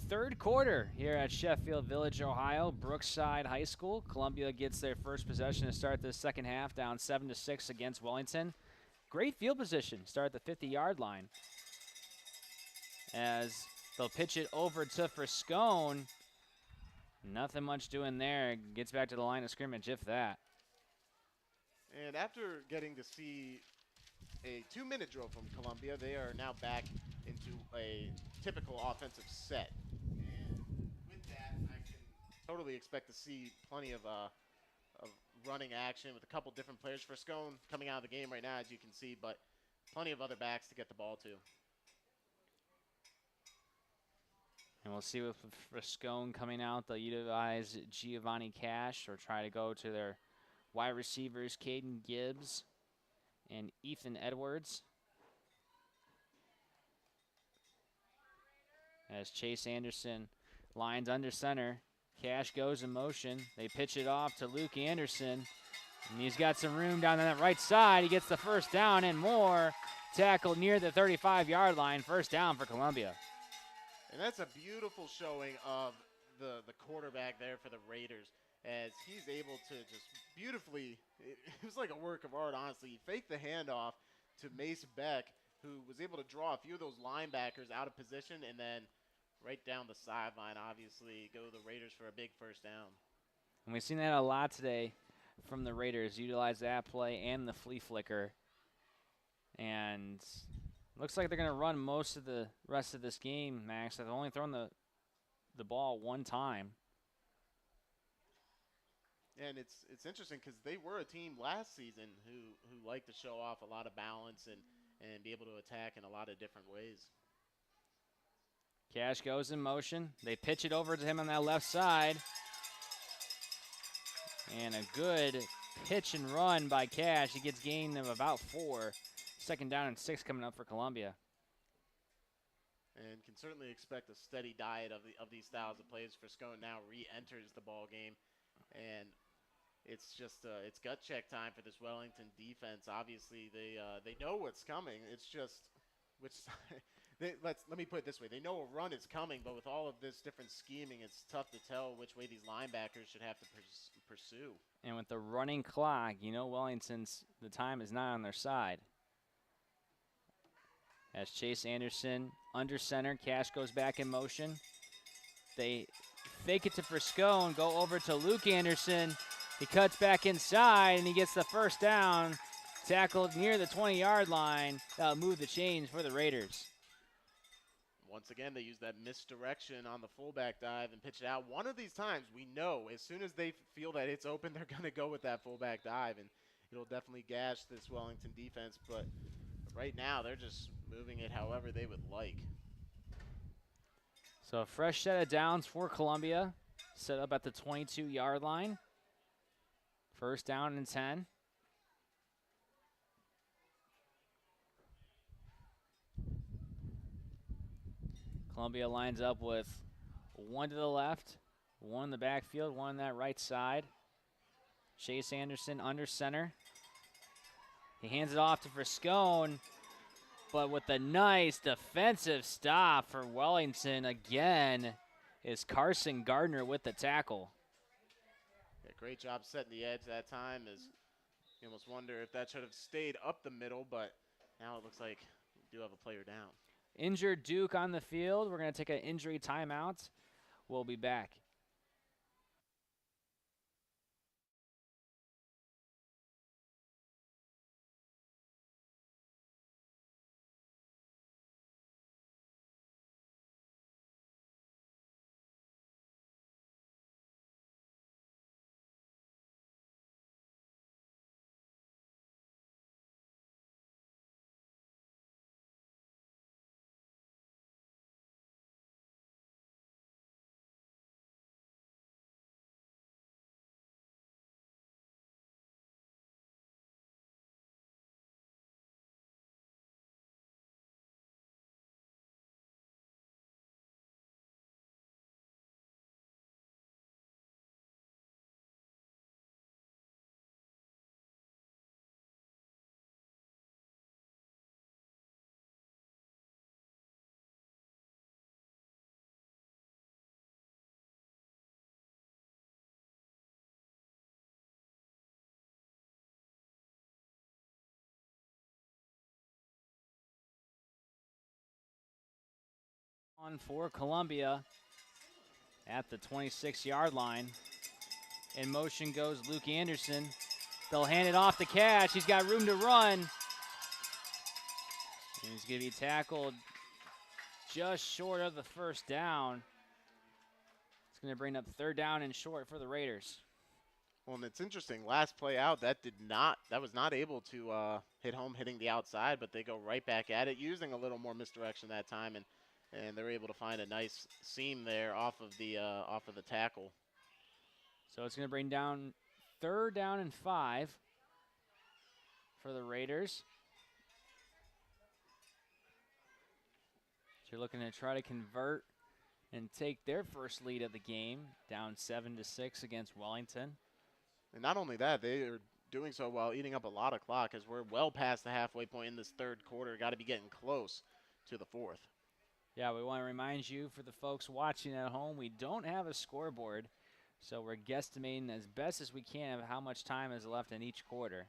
Third quarter here at Sheffield Village, Ohio, Brookside High School. Columbia gets their first possession to start this second half, down 7-6 against Wellington. Great field position, start at the 50-yard line. As they'll pitch it over to Friscone. Nothing much doing there. Gets back to the line of scrimmage, if that. And after getting to see a 2-minute drill from Columbia. They are now back into a typical offensive set. And with that, I can totally expect to see plenty of running action with a couple different players. Friscone coming out of the game right now, as you can see, but plenty of other backs to get the ball to. And we'll see with Friscone coming out, they'll utilize Giovanni Cash or try to go to their wide receivers, Caden Gibbs and Ethan Edwards. As Chase Anderson lines under center, Cash goes in motion. They pitch it off to Luke Anderson, and he's got some room down on that right side. He gets the first down and more. Tackled near the 35-yard line. First down for Columbia. And that's a beautiful showing of the quarterback there for the Raiders, as he's able to just beautifully, it was like a work of art, honestly. He faked the handoff to Mace Beck, who was able to draw a few of those linebackers out of position, and then right down the sideline, obviously, go the Raiders for a big first down. And we've seen that a lot today from the Raiders, utilize that play and the flea flicker. And looks like they're going to run most of the rest of this game, Max. They've only thrown the ball one time. And it's interesting because they were a team last season who liked to show off a lot of balance and be able to attack in a lot of different ways. Cash goes in motion. They pitch it over to him on that left side. And a good pitch and run by Cash. He gets gain of about 4. Second down and 6 coming up for Columbia. And can certainly expect a steady diet of these styles of plays. Friscone now re-enters the ball game. And it's just it's gut check time for this Wellington defense. Obviously, they know what's coming. It's just which side. Let me put it this way. They know a run is coming, but with all of this different scheming, it's tough to tell which way these linebackers should have to pursue. And with the running clock, you know Wellington's, the time is not on their side. As Chase Anderson under center, Cash goes back in motion. They fake it to Friscone, go over to Luke Anderson. He cuts back inside, and he gets the first down. Tackled near the 20-yard line. That'll move the chains for the Raiders. Once again, they use that misdirection on the fullback dive and pitch it out. One of these times, we know as soon as they feel that it's open, they're going to go with that fullback dive, and it'll definitely gash this Wellington defense. But right now, they're just moving it however they would like. So a fresh set of downs for Columbia, set up at the 22-yard line. First down and 10. Columbia lines up with one to the left, one in the backfield, one on that right side. Chase Anderson under center. He hands it off to Friscone, but with a nice defensive stop for Wellington again is Carson Gardner with the tackle. Yeah, great job setting the edge that time. As you almost wonder if that should have stayed up the middle, but now it looks like we do have a player down. Injured Duke on the field. We're going to take an injury timeout. We'll be back. On for Columbia at the 26-yard line. In motion goes Luke Anderson. They'll hand it off to Cash. He's got room to run. He's going to be tackled just short of the first down. It's going to bring up 3rd down and short for the Raiders. Well, and it's interesting. Last play out, that was not able to hit home, hitting the outside, but they go right back at it, using a little more misdirection that time, and they're able to find a nice seam there off of the tackle. So it's going to bring down 3rd down and 5 for the Raiders. So you're looking to try to convert and take their first lead of the game, down 7-6 against Wellington. And not only that, they are doing so while eating up a lot of clock, as we're well past the halfway point in this 3rd quarter. Got to be getting close to the 4th. Yeah, we want to remind you, for the folks watching at home, we don't have a scoreboard, so we're guesstimating as best as we can of how much time is left in each quarter.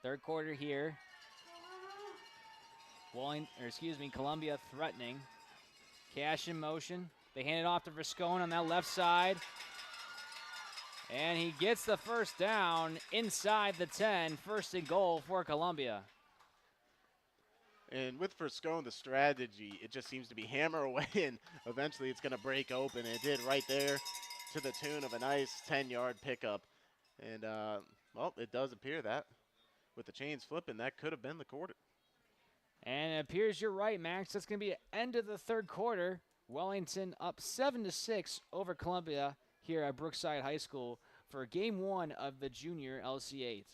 3rd quarter here. Columbia threatening. Cash in motion. They hand it off to Viscone on that left side. And he gets the 1st down inside the 10. 1st and goal for Columbia. And with Viscone, the strategy, it just seems to be hammer away, and eventually it's going to break open. It did right there, to the tune of a nice 10-yard pickup. And, well, it does appear that with the chains flipping, that could have been the quarter. And it appears you're right, Max. That's going to be the end of the 3rd quarter. Wellington up 7-6 over Columbia here at Brookside High School for Game 1 of the Junior LC8.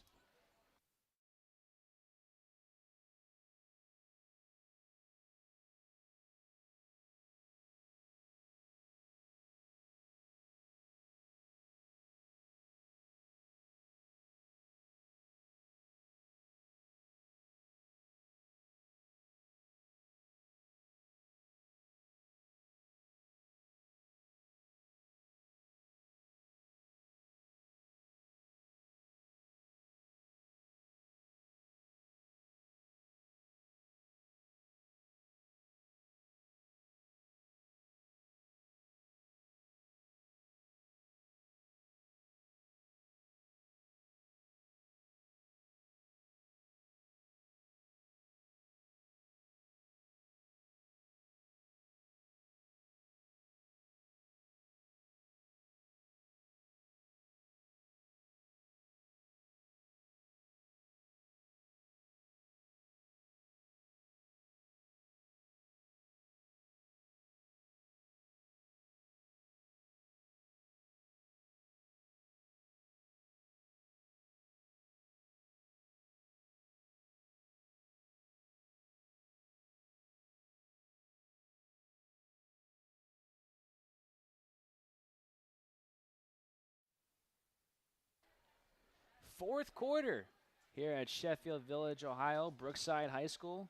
Fourth quarter here at Sheffield Village, Ohio, Brookside High School.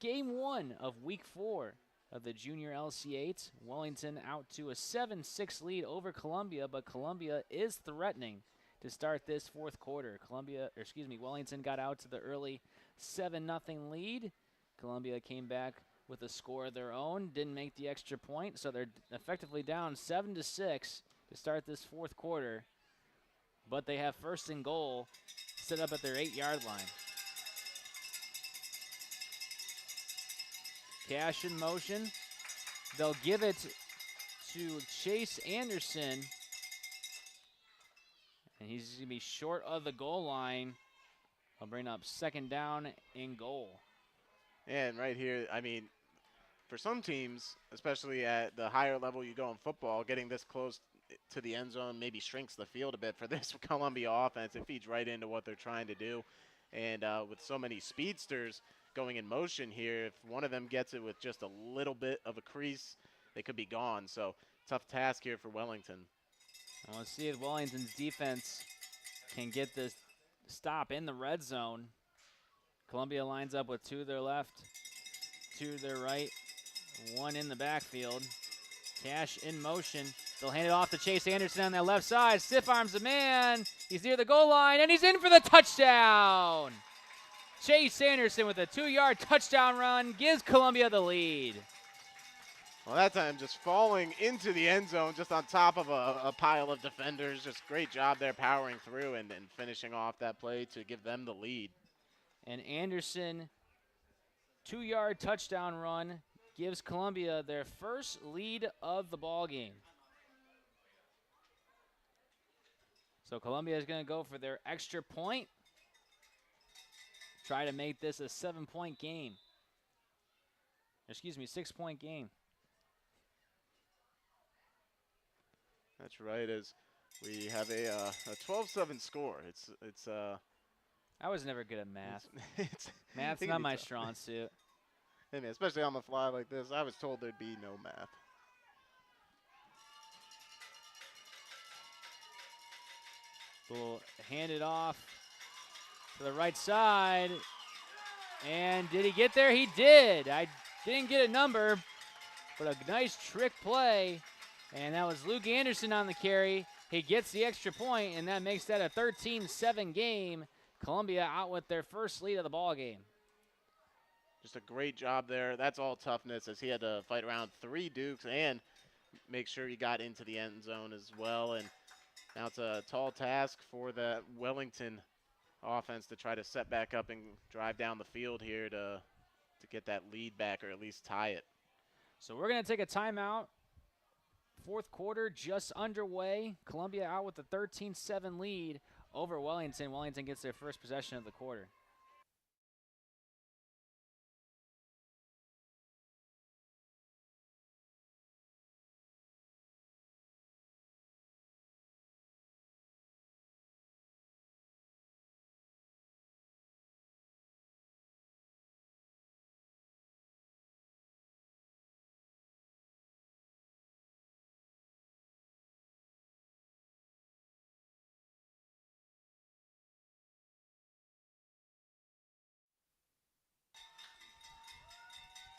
Game 1 of Week 4 of the Junior LC8. Wellington out to a 7-6 lead over Columbia, but Columbia is threatening to start this 4th quarter. Wellington got out to the early 7-0 lead. Columbia came back with a score of their own, didn't make the extra point, so they're effectively down 7-6 to start this 4th quarter. But they have 1st and goal set up at their 8-yard line. Cash in motion. They'll give it to Chase Anderson. And he's going to be short of the goal line. They'll bring up 2nd down and goal. And right here, I mean, for some teams, especially at the higher level you go in football, getting this close to the end zone maybe shrinks the field a bit. For this Columbia offense, it feeds right into what they're trying to do. And with so many speedsters going in motion here, if one of them gets it with just a little bit of a crease, they could be gone. So tough task here for Wellington. Well, let's see if Wellington's defense can get this stop in the red zone. Columbia lines up with 2 to their left, 2 to their right, 1 in the backfield. Cash in motion. They'll hand it off to Chase Anderson on that left side. Stiff arms the man. He's near the goal line, and he's in for the touchdown. Chase Anderson with a 2-yard touchdown run gives Columbia the lead. Well, that time just falling into the end zone just on top of a pile of defenders. Just great job there powering through and finishing off that play to give them the lead. And Anderson 2-yard touchdown run gives Columbia their first lead of the ball game. So Columbia is going to go for their extra point. Try to make this a 7-point game. Excuse me, 6-point game. That's right, as we have a 12-7 score. I was never good at math. Math's it can not be my tough. strong suit. I mean, especially on the fly like this, I was told there'd be no math. We'll hand it off to the right side. And did he get there? He did. I didn't get a number, but a nice trick play. And that was Luke Anderson on the carry. He gets the extra point, and that makes that a 13-7 game. Columbia out with their first lead of the ball game. Just a great job there. That's all toughness, as he had to fight around 3 Dukes and make sure he got into the end zone as well. And now it's a tall task for the Wellington offense to try to set back up and drive down the field here to get that lead back, or at least tie it. So we're going to take a timeout. Fourth quarter just underway. Columbia out with a 13-7 lead over Wellington. Wellington gets their first possession of the quarter.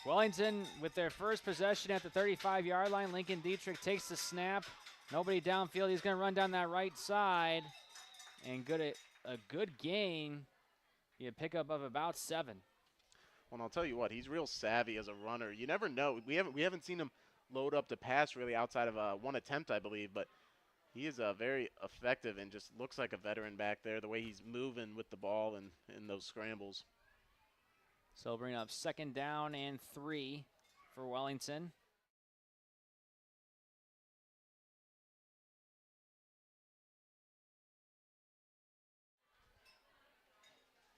Wellington with their first possession at the 35-yard line. Lincoln Dietrich takes the snap. Nobody downfield. He's going to run down that right side. And a good gain. You pick up of about 7. Well, and I'll tell you what, he's real savvy as a runner. You never know. We haven't seen him load up the pass really outside of one attempt, I believe, but he is very effective and just looks like a veteran back there, the way he's moving with the ball and in those scrambles. So bring up 2nd down and 3 for Wellington.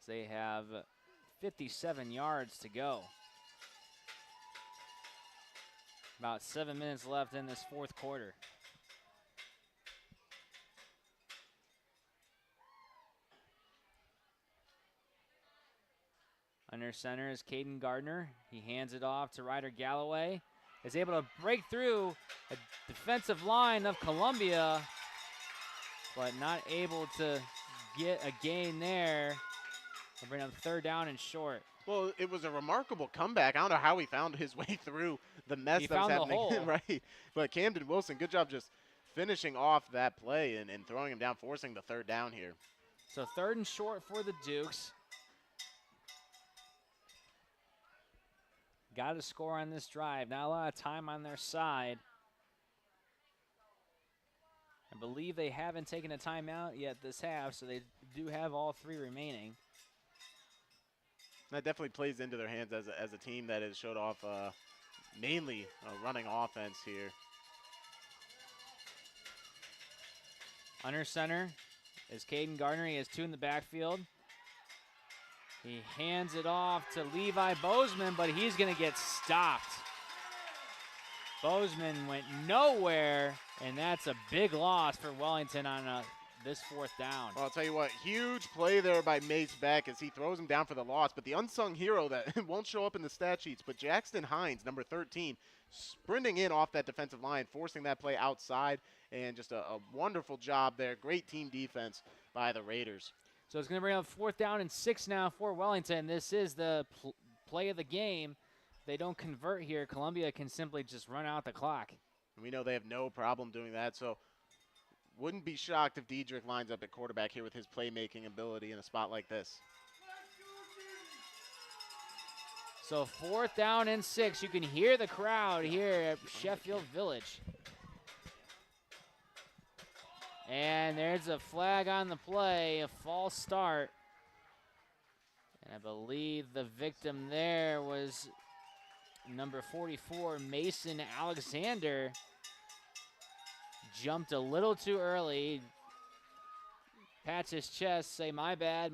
They have 57 yards to go. About 7 minutes left in this fourth quarter. Under center is Caden Gardner. He hands it off to Ryder Galloway. Is able to break through a defensive line of Columbia, but not able to get a gain there. We'll bring up 3rd down and short. Well, it was a remarkable comeback. I don't know how he found his way through the mess that was happening. He found the hole. Right. But Camden Wilson, good job just finishing off that play and throwing him down, forcing the 3rd down here. So 3rd and short for the Dukes. Got to score on this drive. Not a lot of time on their side. I believe they haven't taken a timeout yet this half, so they do have all 3 remaining. That definitely plays into their hands as a team that has showed off mainly a running offense here. Under center is Caden Gardner. He has 2 in the backfield. He hands it off to Levi Bozeman, but he's going to get stopped. Bozeman went nowhere, and that's a big loss for Wellington on this 4th down. Well, I'll tell you what, huge play there by Mace Beck as he throws him down for the loss. But the unsung hero that won't show up in the stat sheets, but Jackson Hines, number 13, sprinting in off that defensive line, forcing that play outside, and just a wonderful job there. Great team defense by the Raiders. So it's going to bring up 4th down and 6 now for Wellington. This is the play of the game. If they don't convert here, Columbia can simply just run out the clock. And we know they have no problem doing that, so wouldn't be shocked if Diedrich lines up at quarterback here with his playmaking ability in a spot like this. So 4th down and 6. You can hear the crowd here at Sheffield Village. And there's a flag on the play, a false start. And I believe the victim there was number 44, Mason Alexander. Jumped a little too early. Pats his chest, say, my bad,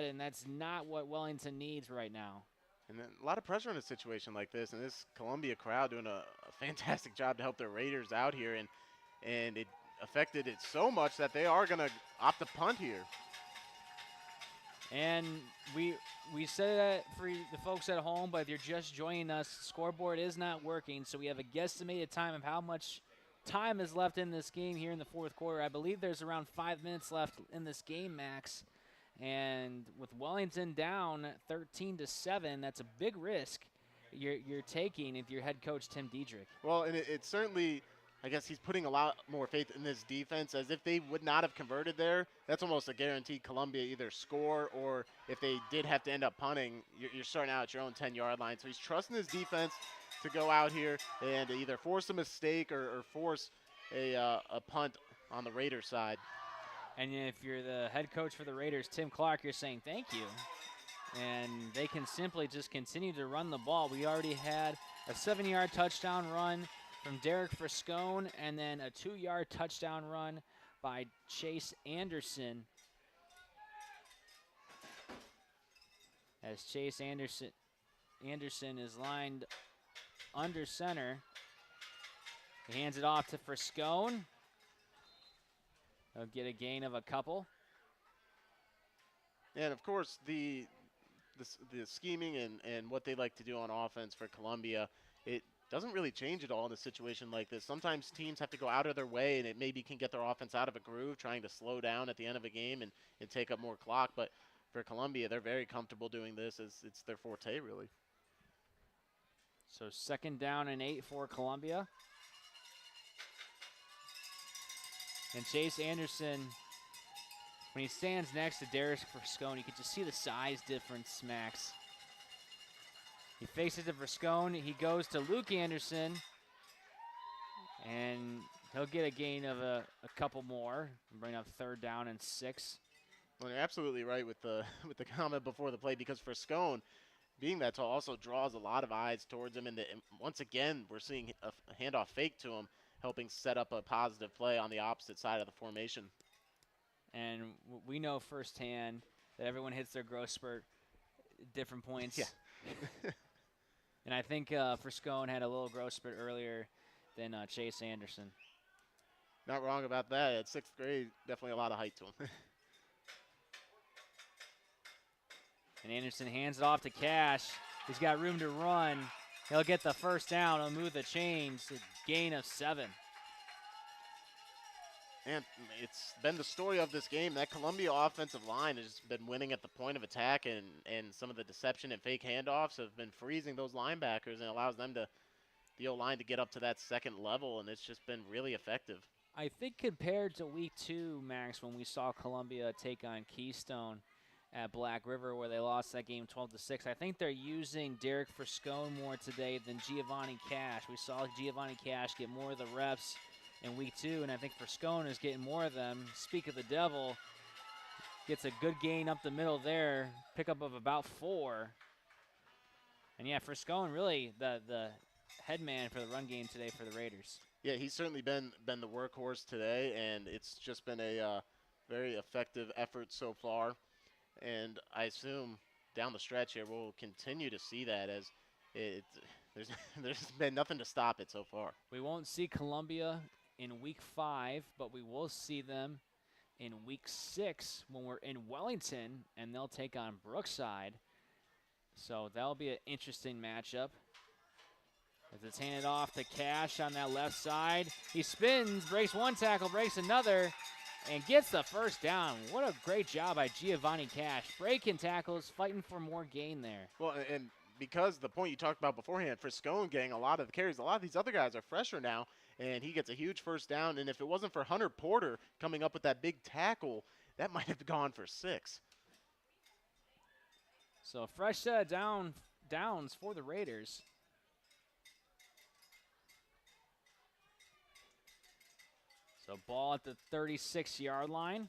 and that's not what Wellington needs right now. And then a lot of pressure in a situation like this, and this Columbia crowd doing a fantastic job to help their Raiders out here, and it affected it so much that they are going to opt to punt here. And we said that for the folks at home, but if you're just joining us, scoreboard is not working, so we have a guesstimated time of how much time is left in this game here in the fourth quarter. I believe there's around 5 minutes left in this game, Max. And with Wellington down 13-7, that's a big risk you're taking if you're head coach Tim Diedrich. Well, and it certainly, I guess he's putting a lot more faith in this defense, as if they would not have converted there, that's almost a guaranteed Columbia either score, or if they did have to end up punting, you're starting out at your own 10-yard line. So he's trusting his defense to go out here and either force a mistake or force a punt on the Raiders side. And if you're the head coach for the Raiders, Tim Clark, you're saying thank you. And they can simply just continue to run the ball. We already had a 7-yard touchdown run from Derek Friscone, and then a 2-yard touchdown run by Chase Anderson. As Chase Anderson is lined under center. He hands it off to Friscone. He'll get a gain of a couple. And of course, the scheming and what they like to do on offense for Columbia, it doesn't really change at all in a situation like this. Sometimes teams have to go out of their way, and it maybe can get their offense out of a groove, trying to slow down at the end of a game and take up more clock. But for Columbia, they're very comfortable doing this, as it's their forte, really. So 2nd down and 8 for Columbia. And Chase Anderson, when he stands next to Derek Friscone, you can just see the size difference, Max. He faces to Friscone. He goes to Luke Anderson, and he'll get a gain of a couple more, bring up 3rd down and 6. Well, you're absolutely right with the comment before the play, because Friscone, being that tall, also draws a lot of eyes towards him. And once again, we're seeing a handoff fake to him, helping set up a positive play on the opposite side of the formation. And we know firsthand that everyone hits their growth spurt at different points. Yeah. And I think Friscone had a little growth spurt earlier than Chase Anderson. Not wrong about that. At 6th grade, definitely a lot of height to him. And Anderson hands it off to Cash. He's got room to run. He'll get the 1st down. He'll move the chains. A gain of 7. And it's been the story of this game. That Columbia offensive line has been winning at the point of attack, and some of the deception and fake handoffs have been freezing those linebackers, and allows them to, the O-line, to get up to that 2nd level, and it's just been really effective. I think compared to week 2, Max, when we saw Columbia take on Keystone at Black River, where they lost that game 12-6, I think they're using Derek Friscone more today than Giovanni Cash. We saw Giovanni Cash get more of the reps in week 2, and I think Friscone is getting more of them. Speak of the devil, gets a good gain up the middle there, pickup of about 4. And yeah, Friscone really the head man for the run game today for the Raiders. Yeah, he's certainly been the workhorse today, and it's just been a very effective effort so far. And I assume down the stretch here we'll continue to see that, as there's been nothing to stop it so far. We won't see Columbia in week 5, but we will see them in week 6 when we're in Wellington, and they'll take on Brookside. So that'll be an interesting matchup. As it's handed off to Cash on that left side. He spins, breaks one tackle, breaks another, and gets the 1st down. What a great job by Giovanni Cash. Breaking tackles, fighting for more gain there. Well, and because the point you talked about beforehand, Friscone getting a lot of the carries, a lot of these other guys are fresher now, and he gets a huge 1st down. And if it wasn't for Hunter Porter coming up with that big tackle, that might have gone for 6. So a fresh set of downs for the Raiders. So ball at the 36-yard line.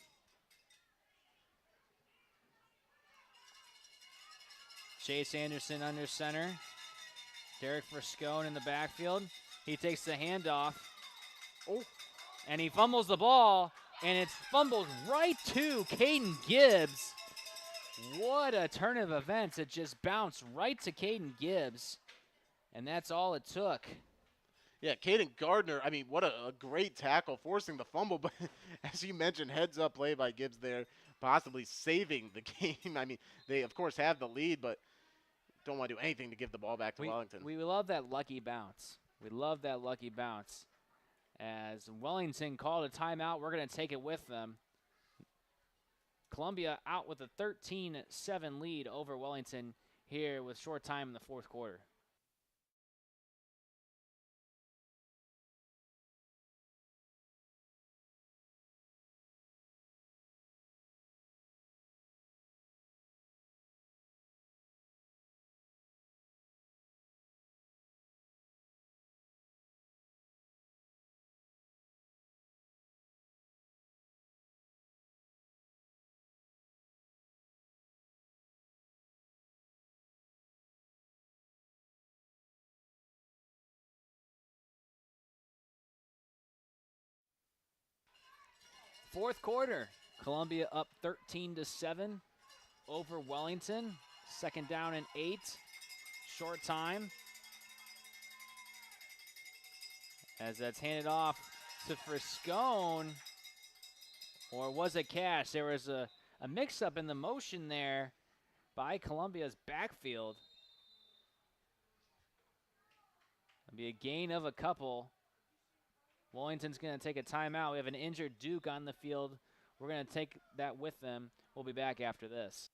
Chase Anderson under center. Derek Friscone in the backfield. He takes the handoff. Oh, and he fumbles the ball, and it's fumbled right to Caden Gibbs. What a turn of events. It just bounced right to Caden Gibbs, and that's all it took. Yeah, Caden Gardner, I mean, what a great tackle, forcing the fumble. But as you mentioned, heads-up play by Gibbs there, possibly saving the game. I mean, they, of course, have the lead, but don't want to do anything to give the ball back to Wellington. We love that lucky bounce. We love that lucky bounce. As Wellington called a timeout, we're going to take it with them. Columbia out with a 13-7 lead over Wellington here with short time in the fourth quarter. Fourth quarter, Columbia up 13-7 over Wellington. Second down and 8, short time. As that's handed off to Friscone, or was it Cash? There was a mix-up in the motion there by Columbia's backfield. It'll be a gain of a couple. Wellington's going to take a timeout. We have an injured Duke on the field. We're going to take that with them. We'll be back after this.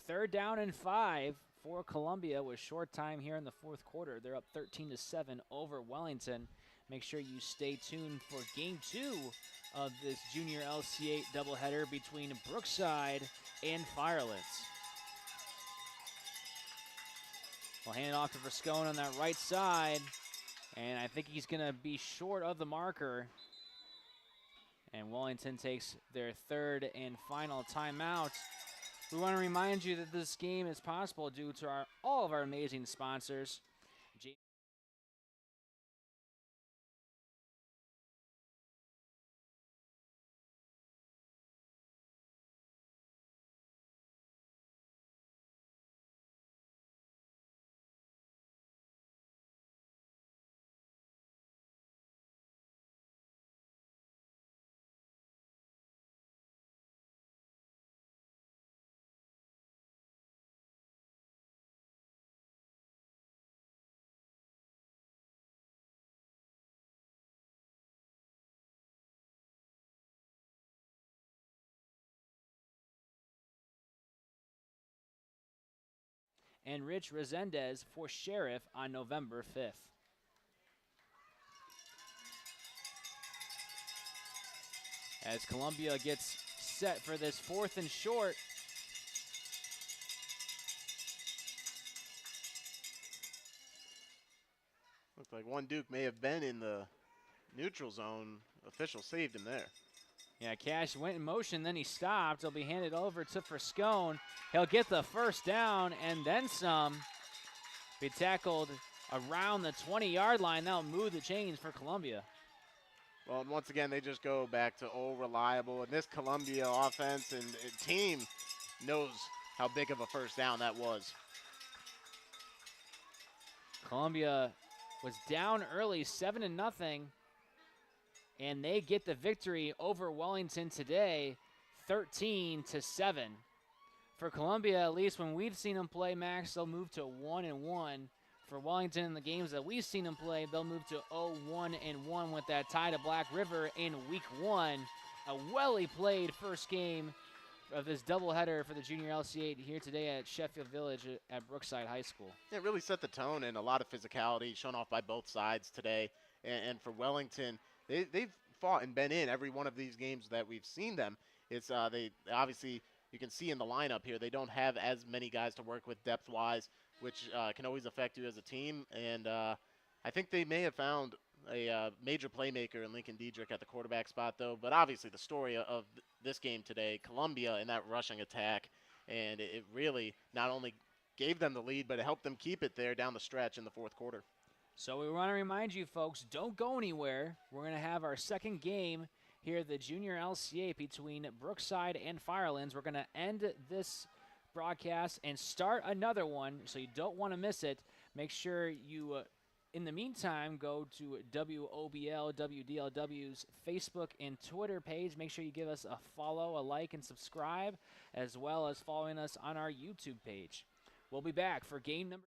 Third down and 5 for Columbia with short time here in the fourth quarter. They're up 13-7 over Wellington. Make sure you stay tuned for game 2 of this junior LC8 doubleheader between Brookside and Firelands. We'll hand it off to Friscone on that right side, and I think he's going to be short of the marker. And Wellington takes their third and final timeout. We want to remind you that this game is possible due to all of our amazing sponsors. And Rich Resendez for Sheriff on November 5th. As Columbia gets set for this fourth and short. Looks like one Duke may have been in the neutral zone. Official saved him there. Yeah, Cash went in motion, then he stopped. He'll be handed over to Friscone. He'll get the first down and then some. Be tackled around the 20-yard line. That'll move the chains for Columbia. Well, and once again, they just go back to old reliable. And this Columbia offense and team knows how big of a first down that was. Columbia was down early, 7-0. and they get the victory over Wellington today, 13-7. For Columbia, at least when we've seen them play, Max, they'll move to 1-1. For Wellington, in the games that we've seen them play, they'll move to 0-1-1 with that tie to Black River in week 1. A well-played first game of this doubleheader for the junior LC8 here today at Sheffield Village at Brookside High School. It really set the tone, and a lot of physicality shown off by both sides today. And for Wellington, they've fought and been in every one of these games that we've seen them. It's they obviously, you can see in the lineup here, they don't have as many guys to work with depth-wise, which can always affect you as a team. And I think they may have found a major playmaker in Lincoln Diedrich at the quarterback spot, though. But obviously the story of this game today, Columbia in that rushing attack, and it really not only gave them the lead, but it helped them keep it there down the stretch in the fourth quarter. So we want to remind you folks, don't go anywhere. We're going to have our second game here at the junior LCA between Brookside and Firelands. We're going to end this broadcast and start another one, so you don't want to miss it. Make sure you, in the meantime, go to WOBL, WDLW's Facebook and Twitter page. Make sure you give us a follow, a like, and subscribe, as well as following us on our YouTube page. We'll be back for game number